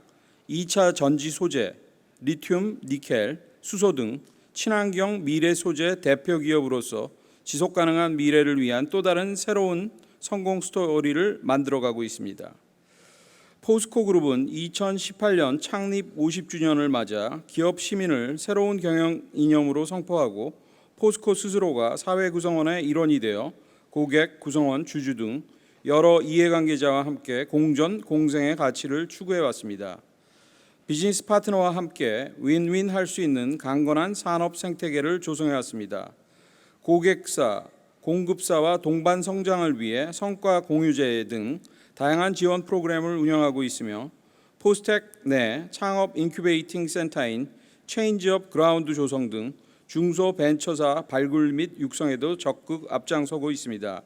I: 2차 전지 소재, 리튬, 니켈, 수소 등 친환경 미래 소재 대표 기업으로서 지속 가능한 미래를 위한 또 다른 새로운 성공 스토리를 만들어가고 있습니다. 포스코 그룹은 2018년 창립 50주년을 맞아 기업 시민을 새로운 경영 이념으로 선포하고 포스코 스스로가 사회 구성원의 일원이 되어 고객, 구성원, 주주 등 여러 이해관계자와 함께 공존, 공생의 가치를 추구해 왔습니다. 비즈니스 파트너와 함께 윈윈 할 수 있는 강건한 산업 생태계를 조성해 왔습니다. 고객사, 공급사와 동반 성장을 위해 성과 공유제 등 다양한 지원 프로그램을 운영하고 있으며 포스텍 내 창업 인큐베이팅 센터인 체인지업 그라운드 조성 등 중소벤처사 발굴 및 육성에도 적극 앞장서고 있습니다.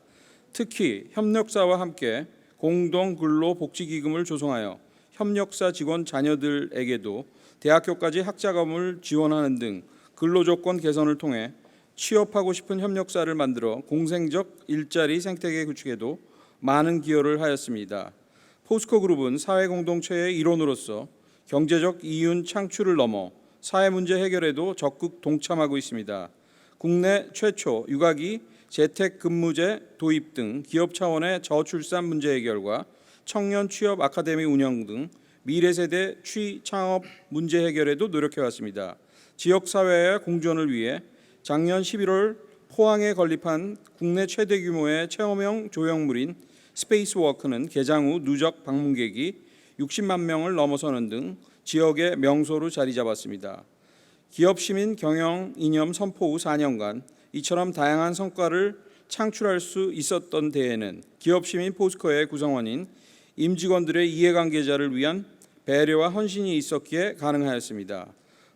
I: 특히 협력사와 함께 공동근로복지기금을 조성하여 협력사 직원 자녀들에게도 대학교까지 학자금을 지원하는 등 근로조건 개선을 통해 취업하고 싶은 협력사를 만들어 공생적 일자리 생태계 구축에도 많은 기여를 하였습니다. 포스코 그룹은 사회공동체의 일원으로서 경제적 이윤 창출을 넘어 사회 문제 해결에도 적극 동참하고 있습니다. 국내 최초 육아기 재택근무제 도입 등 기업 차원의 저출산 문제 해결과 청년 취업 아카데미 운영 등 미래 세대 취창업 문제 해결에도 노력해 왔습니다. 지역 사회의 공존을 위해 작년 11월 포항에 건립한 국내 최대 규모의 체험형 조형물인 스페이스워크는 개장 후 누적 방문객이 60만 명을 넘어서는 등 지역의 명소로 자리 잡았습니다. 기업 시민 경영 이념 선포 후 4년간 이처럼 다양한 성과를 창출할 수 있었던 데에는 기업 시민 포스코의 구성원인 임직원들의 이해관계자를 위한 배려와 헌신이 있었기에 가능하였습니다.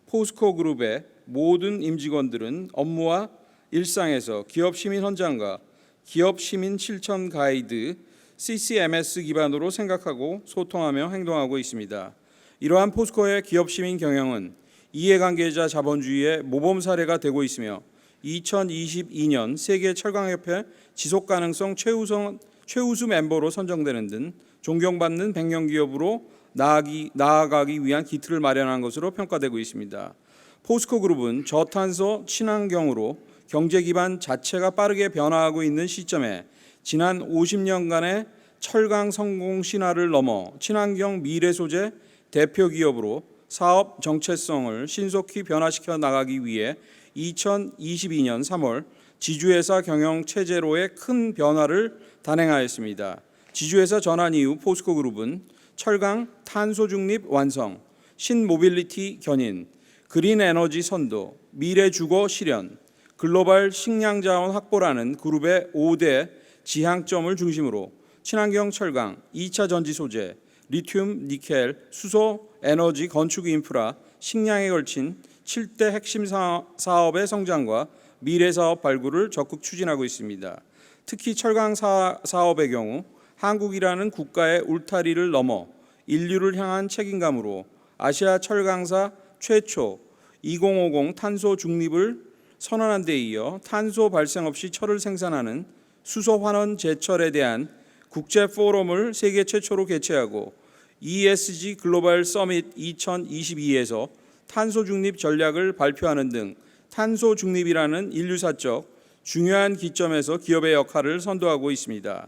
I: 포스코 그룹의 모든 임직원들은 업무와 일상에서 기업 시민 현장과 기업 시민 실천 가이드 CCMS 기반으로 생각하고 소통하며 행동하고 있습니다. 이러한 포스코의 기업 시민 경영은 이해관계자 자본주의의 모범 사례가 되고 있으며 2022년 세계 철강협회 지속가능성 최우수 멤버로 선정되는 등 존경받는 100년 기업으로 나아가기 위한 기틀을 마련한 것으로 평가되고 있습니다. 포스코 그룹은 저탄소 친환경으로 경제 기반 자체가 빠르게 변화하고 있는 시점에 지난 50년간의 철강 성공 신화를 넘어 친환경 미래 소재 대표 기업으로 사업 정체성을 신속히 변화시켜 나가기 위해 2022년 3월 지주회사 경영 체제로의 큰 변화를 단행하였습니다. 지주회사 전환 이후 포스코 그룹은 철강 탄소 중립 완성, 신모빌리티 견인, 그린 에너지 선도, 미래 주거 실현, 글로벌 식량 자원 확보라는 그룹의 5대 지향점을 중심으로 친환경 철강, 2차 전지 소재, 리튬, 니켈, 수소, 에너지, 건축 인프라, 식량에 걸친 7대 핵심 사업의 성장과 미래 사업 발굴을 적극 추진하고 있습니다. 특히 철강 사업의 경우 한국이라는 국가의 울타리를 넘어 인류를 향한 책임감으로 아시아 철강사 최초 2050 탄소 중립을 선언한 데 이어 탄소 발생 없이 철을 생산하는 수소 환원 제철에 대한 국제 포럼을 세계 최초로 개최하고 ESG 글로벌 서밋 2022에서 탄소 중립 전략을 발표하는 등 탄소 중립이라는 인류사적 중요한 기점에서 기업의 역할을 선도하고 있습니다.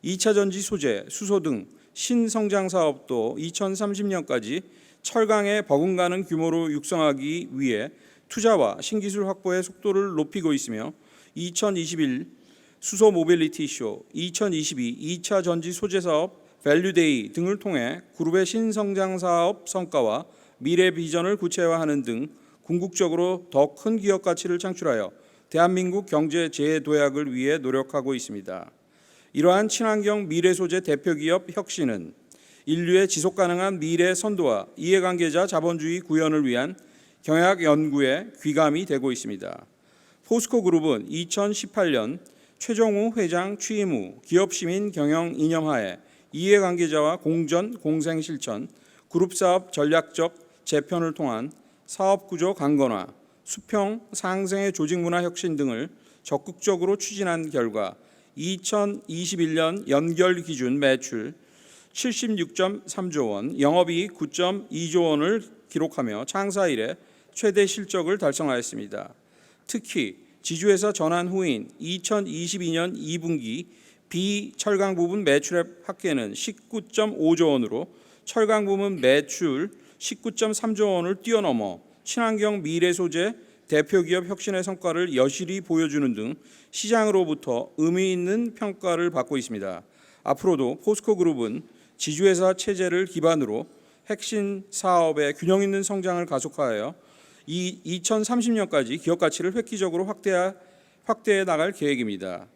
I: 2차 전지 소재, 수소 등 신성장 사업도 2030년까지 철강에 버금가는 규모로 육성하기 위해 투자와 신기술 확보의 속도를 높이고 있으며 2021 수소 모빌리티 쇼, 2022 2차 전지 소재 사업 밸류데이 등을 통해 그룹의 신성장 사업 성과와 미래 비전을 구체화하는 등 궁극적으로 더 큰 기업 가치를 창출하여 대한민국 경제 재도약을 위해 노력하고 있습니다. 이러한 친환경 미래 소재 대표 기업 혁신은 인류의 지속 가능한 미래 선도와 이해관계자 자본주의 구현을 위한 경약 연구의 귀감이 되고 있습니다. 포스코 그룹은 2018년 최종우 회장 취임 후 기업 시민 경영 이념하에 이해관계자와 공전, 공생 실천, 그룹 사업 전략적 재편을 통한 사업 구조 강건화, 수평 상생의 조직 문화 혁신 등을 적극적으로 추진한 결과 2021년 연결 기준 매출 76.3조 원, 영업이익 9.2조 원을 기록하며 창사 이래 최대 실적을 달성하였습니다. 특히 지주회사 전환 후인 2022년 2분기 비철강 부분 매출액 합계는 19.5조 원으로 철강 부분 매출 19.3조 원을 뛰어넘어 친환경 미래 소재 대표기업 혁신의 성과를 여실히 보여주는 등 시장으로부터 의미 있는 평가를 받고 있습니다. 앞으로도 포스코그룹은 지주회사 체제를 기반으로 핵심 사업의 균형 있는 성장을 가속하여 2030년까지 기업 가치를 획기적으로 확대해 나갈 계획입니다.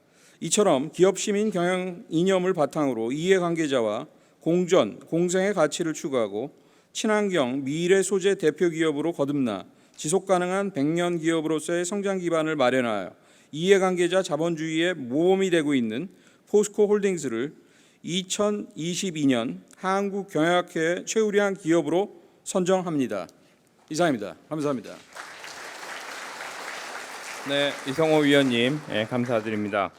I: 이처럼 기업 시민 경영 이념을 바탕으로 이해관계자와 공전, 공생의 가치를 추구하고 친환경 미래 소재 대표 기업으로 거듭나 지속 가능한 100년 기업으로서의 성장 기반을 마련하여 이해관계자 자본주의의 모범이 되고 있는 포스코 홀딩스를 2022년 한국경영학회 최우량 기업으로 선정합니다. 이상입니다. 감사합니다.
B: 네, 이성호 위원님, 감사드립니다.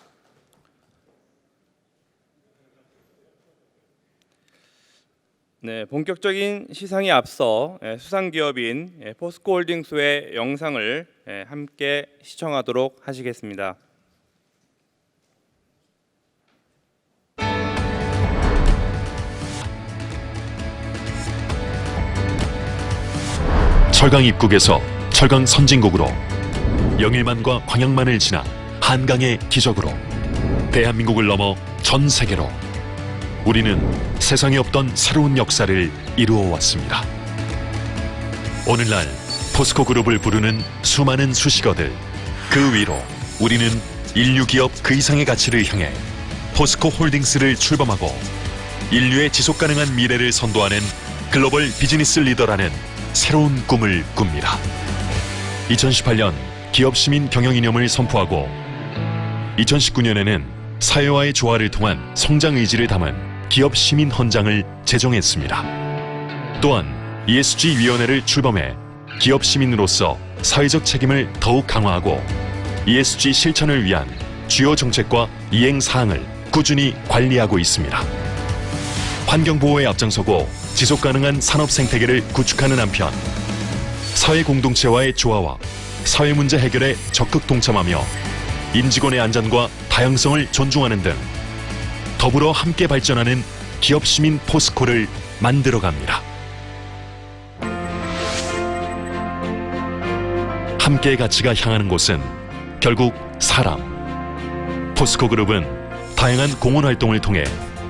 B: 네, 본격적인 시상에 앞서 수상 기업인 포스코홀딩스의 영상을 함께 시청하도록 하시겠습니다.
J: 철강 입국에서 철강 선진국으로 영일만과 광양만을 지나 한강의 기적으로 대한민국을 넘어 전 세계로 우리는 세상에 없던 새로운 역사를 이루어 왔습니다. 오늘날 포스코 그룹을 부르는 수많은 수식어들, 그 위로 우리는 인류 기업 그 이상의 가치를 향해 포스코 홀딩스를 출범하고 인류의 지속 가능한 미래를 선도하는 글로벌 비즈니스 리더라는 새로운 꿈을 꿉니다. 2018년 기업 시민 경영 이념을 선포하고 2019년에는 사회와의 조화를 통한 성장 의지를 담은 기업 시민 헌장을 제정했습니다. 또한 ESG-위원회를 출범해 기업 시민으로서 사회적 책임을 더욱 강화하고 ESG 실천을 위한 주요 정책과 이행 사항을 꾸준히 관리하고 있습니다. 환경보호에 앞장서고 지속가능한 산업 생태계를 구축하는 한편 사회 공동체와의 조화와 사회 문제 해결에 적극 동참하며 임직원의 안전과 다양성을 존중하는 등 더불어 함께 발전하는 기업 시민 포스코를 만들어갑니다. 함께의 가치가 향하는 곳은 결국 사람. 포스코 그룹은 다양한 공헌 활동을 통해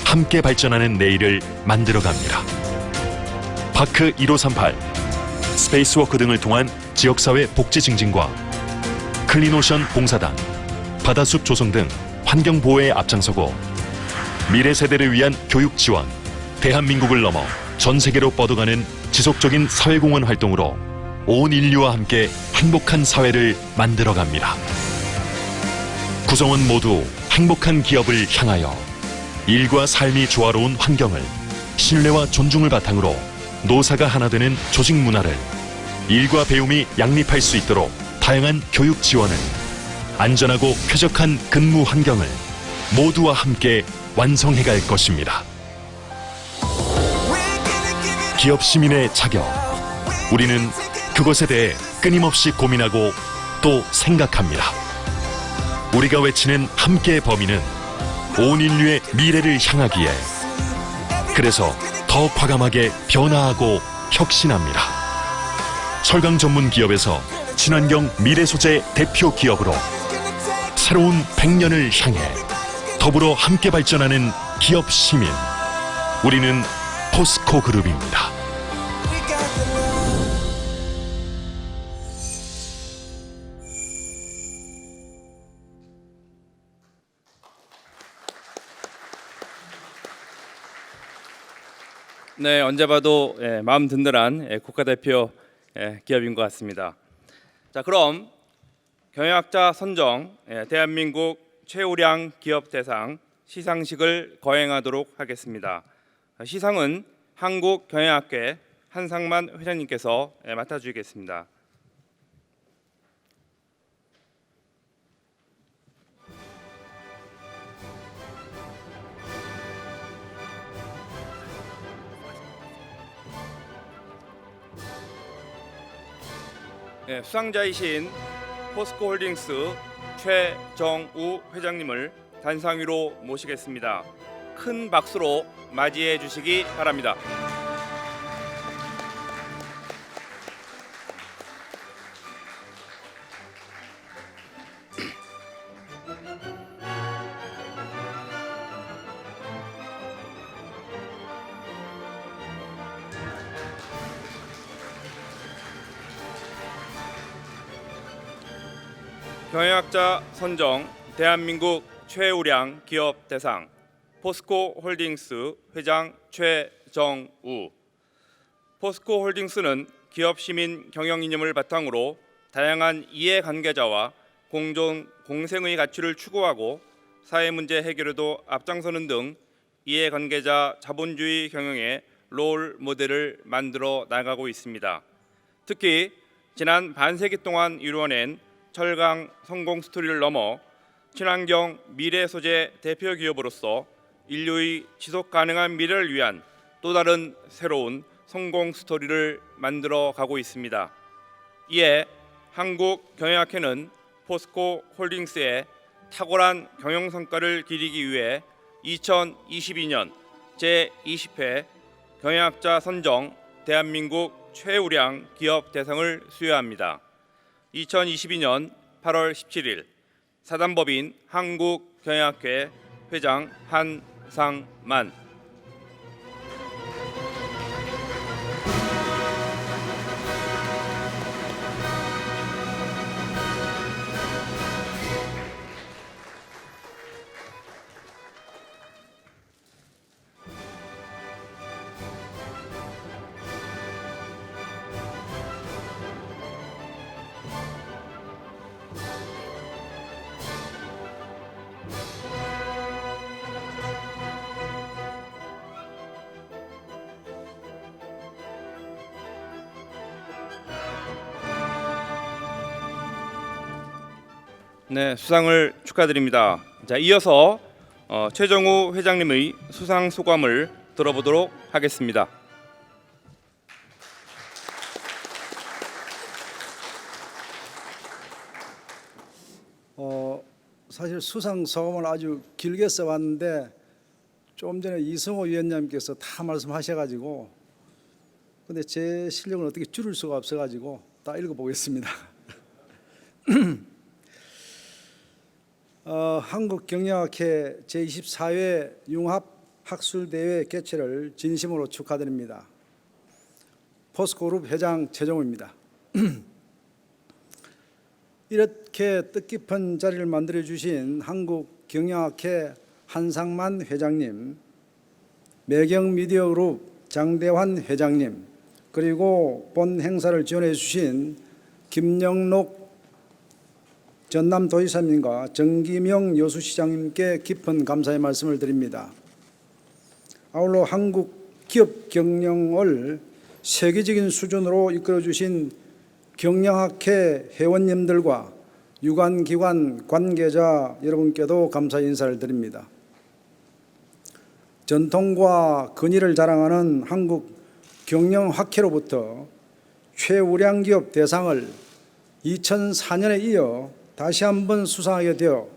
J: 함께 발전하는 내일을 만들어갑니다. 파크 1538, 스페이스워크 등을 통한 지역사회 복지 증진과 클린오션 봉사단, 바다숲 조성 등 환경보호에 앞장서고 미래 세대를 위한 교육 지원, 대한민국을 넘어 전 세계로 뻗어가는 지속적인 사회공헌 활동으로 온 인류와 함께 행복한 사회를 만들어갑니다. 구성원 모두 행복한 기업을 향하여 일과 삶이 조화로운 환경을, 신뢰와 존중을 바탕으로 노사가 하나 되는 조직 문화를, 일과 배움이 양립할 수 있도록 다양한 교육 지원을, 안전하고 쾌적한 근무 환경을 모두와 함께 완성해갈 것입니다. 기업 시민의 자격, 우리는 그것에 대해 끊임없이 고민하고 또 생각합니다. 우리가 외치는 함께의 범위는 온 인류의 미래를 향하기에, 그래서 더 과감하게 변화하고 혁신합니다. 철강 전문 기업에서 친환경 미래 소재 대표 기업으로 새로운 100년을 향해 더불어 함께 발전하는 기업 시민, 우리는 포스코 그룹입니다.
B: 네, 언제 봐도 마음 든든한 국가대표 기업인 것 같습니다. 자, 그럼 경영학자 선정 대한민국 최우량 기업 대상 시상식을 거행하도록 하겠습니다. 시상은 한국경영학회 한상만 회장님께서 맡아주시겠습니다. 네, 수상자이신 포스코홀딩스 최정우 회장님을 단상 위로 모시겠습니다. 큰 박수로 맞이해 주시기 바랍니다. 경영학자 선정 대한민국 최우량 기업 대상 포스코홀딩스 회장 최정우. 포스코홀딩스는 기업 시민 경영 이념을 바탕으로 다양한 이해관계자와 공생의 가치를 추구하고 사회 문제 해결에도 앞장서는 등 이해관계자 자본주의 경영의 롤 모델을 만들어 나가고 있습니다. 특히 지난 반세기 동안 이루어낸 철강 성공 스토리를 넘어 친환경 미래 소재 대표 기업으로서 인류의 지속 가능한 미래를 위한 또 다른 새로운 성공 스토리를 만들어 가고 있습니다. 이에 한국경영학회는 포스코홀딩스의 탁월한 경영 성과를 기리기 위해 2022년 제20회 경영학자 선정 대한민국 최우량 기업 대상을 수여합니다. 2022년 8월 17일 사단법인 한국경영학회 회장 한상만. 네, 수상을 축하드립니다. 자, 이어서 최정우 회장님의 수상 소감을 들어보도록 하겠습니다.
K: 사실 수상 소감을 아주 길게 써왔는데 좀 전에 이승호 위원장님께서 다 말씀하셔가지고 근데 제 실력은 어떻게 줄일 수가 없어가지고 다 읽어보겠습니다. 한국경영학회 제24회 융합학술대회 개최를 진심으로 축하드립니다. 포스코그룹 회장 최정우입니다. 이렇게 뜻깊은 자리를 만들어 주신 한국경영학회 한상만 회장님, 매경미디어그룹 장대환 회장님, 그리고 본 행사를 지원해 주신 김영록 전남도지사님과 정기명 여수시장님께 깊은 감사의 말씀을 드립니다. 아울러 한국 기업 경영을 세계적인 수준으로 이끌어 주신 경영학회 회원님들과 유관기관 관계자 여러분께도 감사 인사를 드립니다. 전통과 근위를 자랑하는 한국경영학회로부터 최우량 기업 대상을 2004년에 이어 다시 한번 수상하게 되어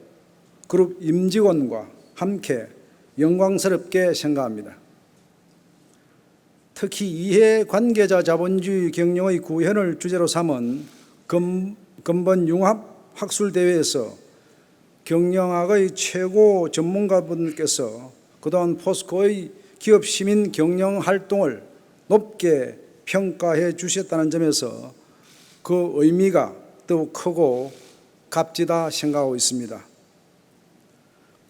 K: 그룹 임직원과 함께 영광스럽게 생각합니다. 특히 이해관계자 자본주의 경영의 구현을 주제로 삼은 근본 융합학술대회에서 경영학의 최고 전문가분들께서 그동안 포스코의 기업 시민 경영 활동을 높게 평가해 주셨다는 점에서 그 의미가 더욱 크고 값지다 생각하고 있습니다.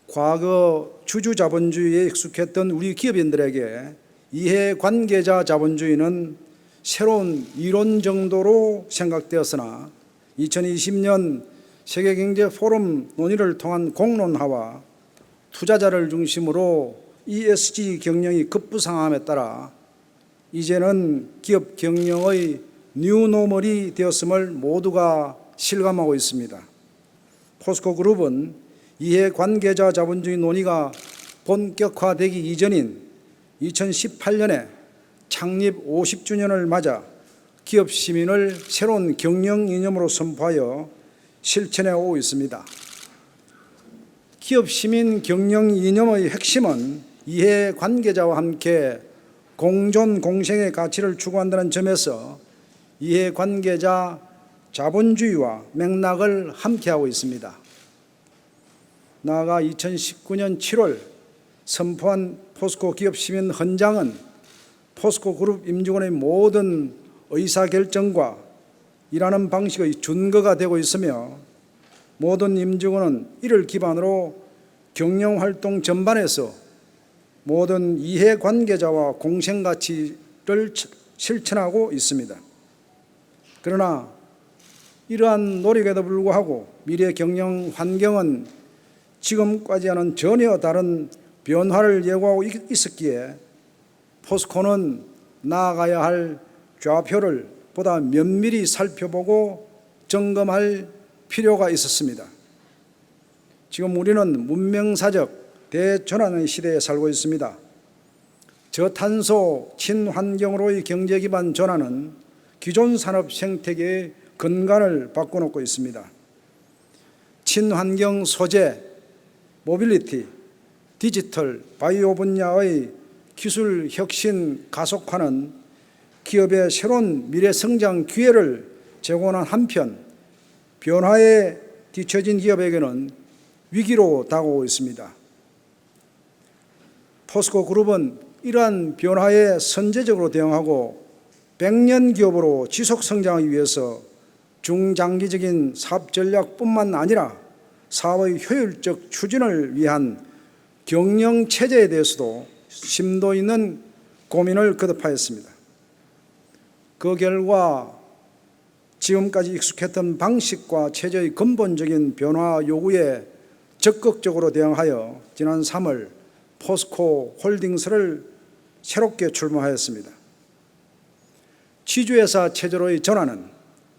K: 과거 주주 자본주의에 익숙했던 우리 기업인들에게 이해관계자 자본주의는 새로운 이론 정도로 생각되었으나 2020년 세계경제포럼 논의를 통한 공론화와 투자자를 중심으로 ESG 경영이 급부상함에 따라 이제는 기업 경영의 뉴노멀이 되었음을 모두가 실감하고 있습니다. 포스코그룹은 이해관계자 자본주의 논의가 본격화되기 이전인 2018년에 창립 50주년을 맞아 기업 시민을 새로운 경영 이념으로 선포하여 실천해 오고 있습니다. 기업 시민 경영 이념의 핵심은 이해 관계자와 함께 공존 공생의 가치를 추구한다는 점에서 이해 관계자 자본주의와 맥락을 함께하고 있습니다. 나아가 2019년 7월 선포한 포스코 기업 시민 헌장은 포스코 그룹 임직원의 모든 의사결정과 일하는 방식의 준거가 되고 있으며 모든 임직원은 이를 기반으로 경영활동 전반에서 모든 이해관계자와 공생가치를 실천하고 있습니다. 그러나 이러한 노력에도 불구하고 미래 경영 환경은 지금까지와는 전혀 다른 변화를 예고하고 있었기에 포스코는 나아가야 할 좌표를 보다 면밀히 살펴보고 점검할 필요가 있었습니다. 지금 우리는 문명사적 대전환의 시대에 살고 있습니다. 저탄소 친환경으로의 경제 기반 전환은 기존 산업 생태계의 근간을 바꿔놓고 있습니다. 친환경 소재, 모빌리티, 디지털, 바이오 분야의 기술 혁신 가속화는 기업의 새로운 미래 성장 기회를 제공하는 한편 변화에 뒤처진 기업에게는 위기로 다가오고 있습니다. 포스코 그룹은 이러한 변화에 선제적으로 대응하고 100년 기업으로 지속 성장하기 위해서 중장기적인 사업 전략뿐만 아니라 사업의 효율적 추진을 위한 경영 체제에 대해서도 심도 있는 고민을 거듭하였습니다. 그 결과 지금까지 익숙했던 방식과 체제의 근본적인 변화 요구에 적극적으로 대응하여 지난 3월 포스코 홀딩스를 새롭게 출범하였습니다. 지주회사 체제로의 전환은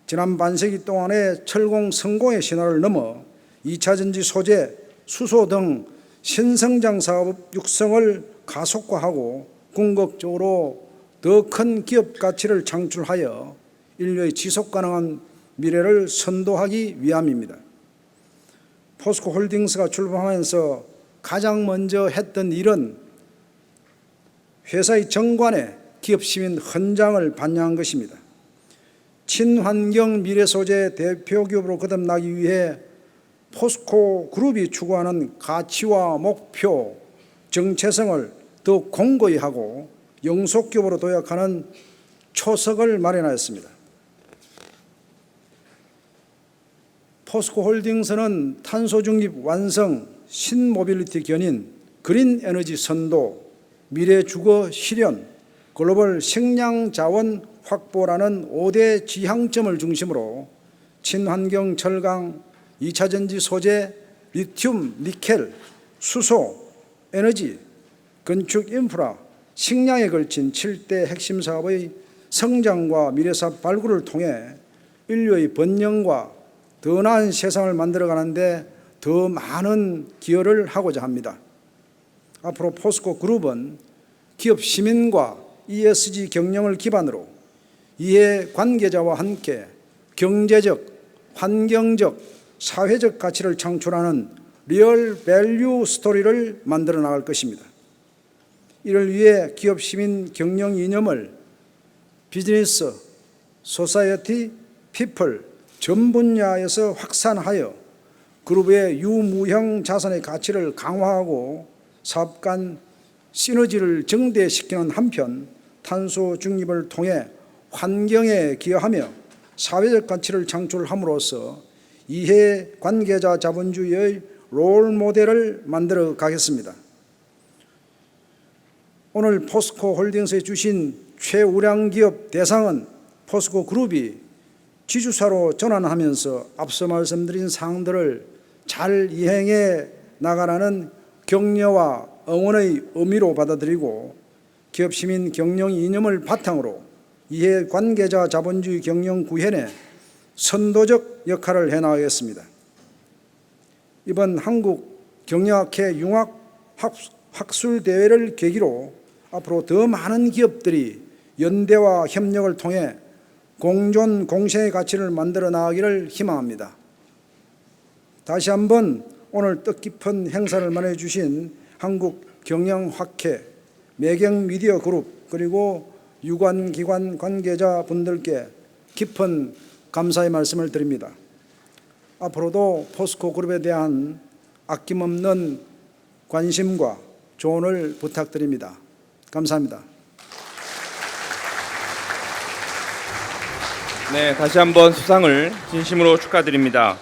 K: 지난 반세기 동안의 철공 성공의 신화를 넘어 2차 전지 소재, 수소 등 신성장 사업 육성을 가속화하고 궁극적으로 더 큰 기업 가치를 창출하여 인류의 지속 가능한 미래를 선도하기 위함입니다. 포스코 홀딩스가 출범하면서 가장 먼저 했던 일은 회사의 정관에 기업 시민 헌장을 반영한 것입니다. 친환경 미래 소재 대표 기업으로 거듭나기 위해 포스코 그룹이 추구하는 가치와 목표, 정체성을 더 공고히 하고 영속기업으로 도약하는 초석을 마련하였습니다. 포스코 홀딩스는 탄소 중립 완성, 신모빌리티 견인, 그린 에너지 선도, 미래 주거 실현, 글로벌 식량 자원 확보라는 5대 지향점을 중심으로 친환경 철강, 2차 전지 소재, 리튬, 니켈, 수소, 에너지, 건축 인프라, 식량에 걸친 7대 핵심 사업의 성장과 미래사업 발굴을 통해 인류의 번영과 더 나은 세상을 만들어가는데 더 많은 기여를 하고자 합니다. 앞으로 포스코 그룹은 기업 시민과 ESG 경영을 기반으로 이해 관계자와 함께 경제적, 환경적, 사회적 가치를 창출하는 리얼 밸류 스토리를 만들어 나갈 것입니다. 이를 위해 기업 시민 경영 이념을 비즈니스, 소사이어티, 피플 전 분야에서 확산하여 그룹의 유무형 자산의 가치를 강화하고 사업 간 시너지를 증대시키는 한편 탄소 중립을 통해 환경에 기여하며 사회적 가치를 창출함으로써 이해 관계자 자본주의의 롤 모델을 만들어 가겠습니다. 오늘 포스코 홀딩스에 주신 최우량 기업 대상은 포스코 그룹이 지주사로 전환하면서 앞서 말씀드린 사항들을 잘 이행해 나가라는 격려와 응원의 의미로 받아들이고 기업 시민 경영 이념을 바탕으로 이해 관계자 자본주의 경영 구현에 선도적 역할을 해나가겠습니다. 이번 한국 경영학회 융합 학술 대회를 계기로 앞으로 더 많은 기업들이 연대와 협력을 통해 공존 공생의 가치를 만들어 나가기를 희망합니다. 다시 한번 오늘 뜻깊은 행사를 마련해 주신 한국경영학회, 매경미디어그룹 그리고 유관기관 관계자분들께 깊은 감사의 말씀을 드립니다. 앞으로도 포스코 그룹에 대한 아낌없는 관심과 조언을 부탁드립니다. 감사합니다.
B: 네, 다시 한번 수상을 진심으로 축하드립니다.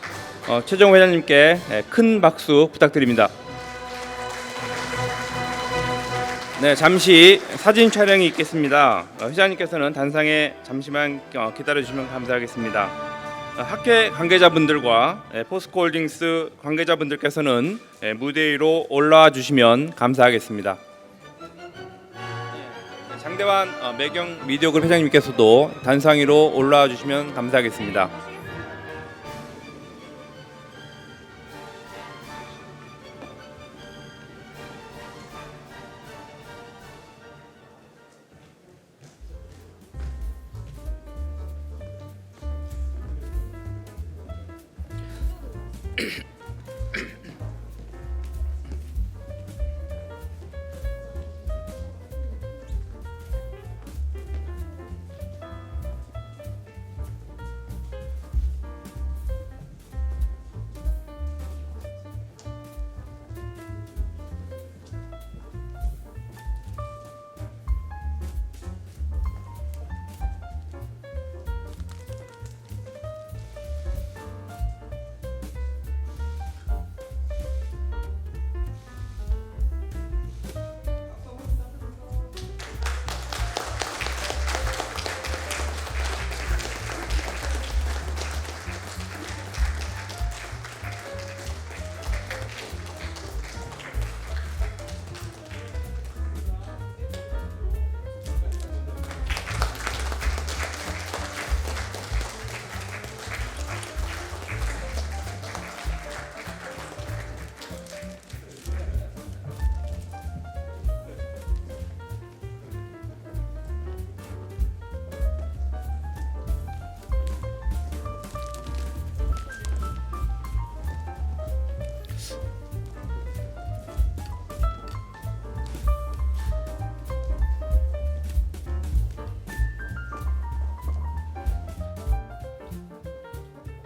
B: 최정호 회장님께 큰 박수 부탁드립니다. 네, 잠시 사진 촬영이 있겠습니다. 회장님께서는 단상에 잠시만 기다려주시면 감사하겠습니다. 학회 관계자분들과 포스코홀딩스 관계자분들께서는 무대 위로 올라와 주시면 감사하겠습니다. 장대환 매경 미디어그룹 회장님께서도 단상 위로 올라와 주시면 감사하겠습니다.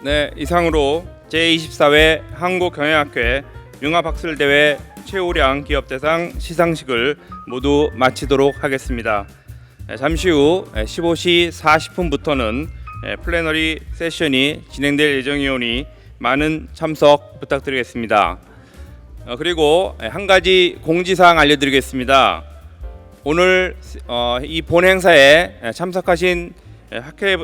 B: 네, 이상으로 제24회 한국경영학회 융합학술대회 최우량 기업대상 시상식을 모두 마치도록 하겠습니다. 잠시 후 15시 40분부터는 플래너리 세션이 진행될 예정이오니 많은 참석 부탁드리겠습니다. 그리고 한 가지 공지사항 알려드리겠습니다. 오늘 이 본 행사에 참석하신 학회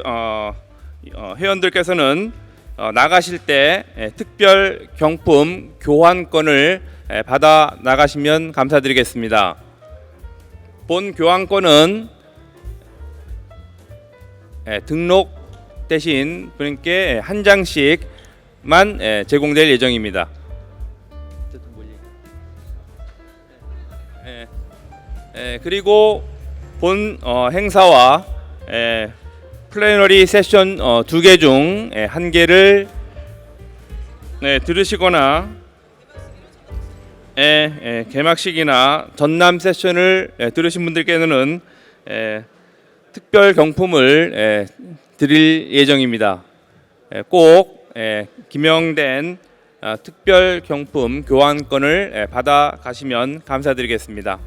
B: 회원들께서는 나가실 때 특별 경품 교환권을 받아 나가시면 감사드리겠습니다. 본 교환권은 등록되신 분께 한 장씩만 제공될 예정입니다. 그리고 본 행사와 플래너리 세션 2개 중 1개를 들으시거나 개막식이나 전남 세션을 들으신 분들께는 특별 경품을 드릴 예정입니다. 꼭 기명된 특별 경품 교환권을 받아 가시면 감사드리겠습니다.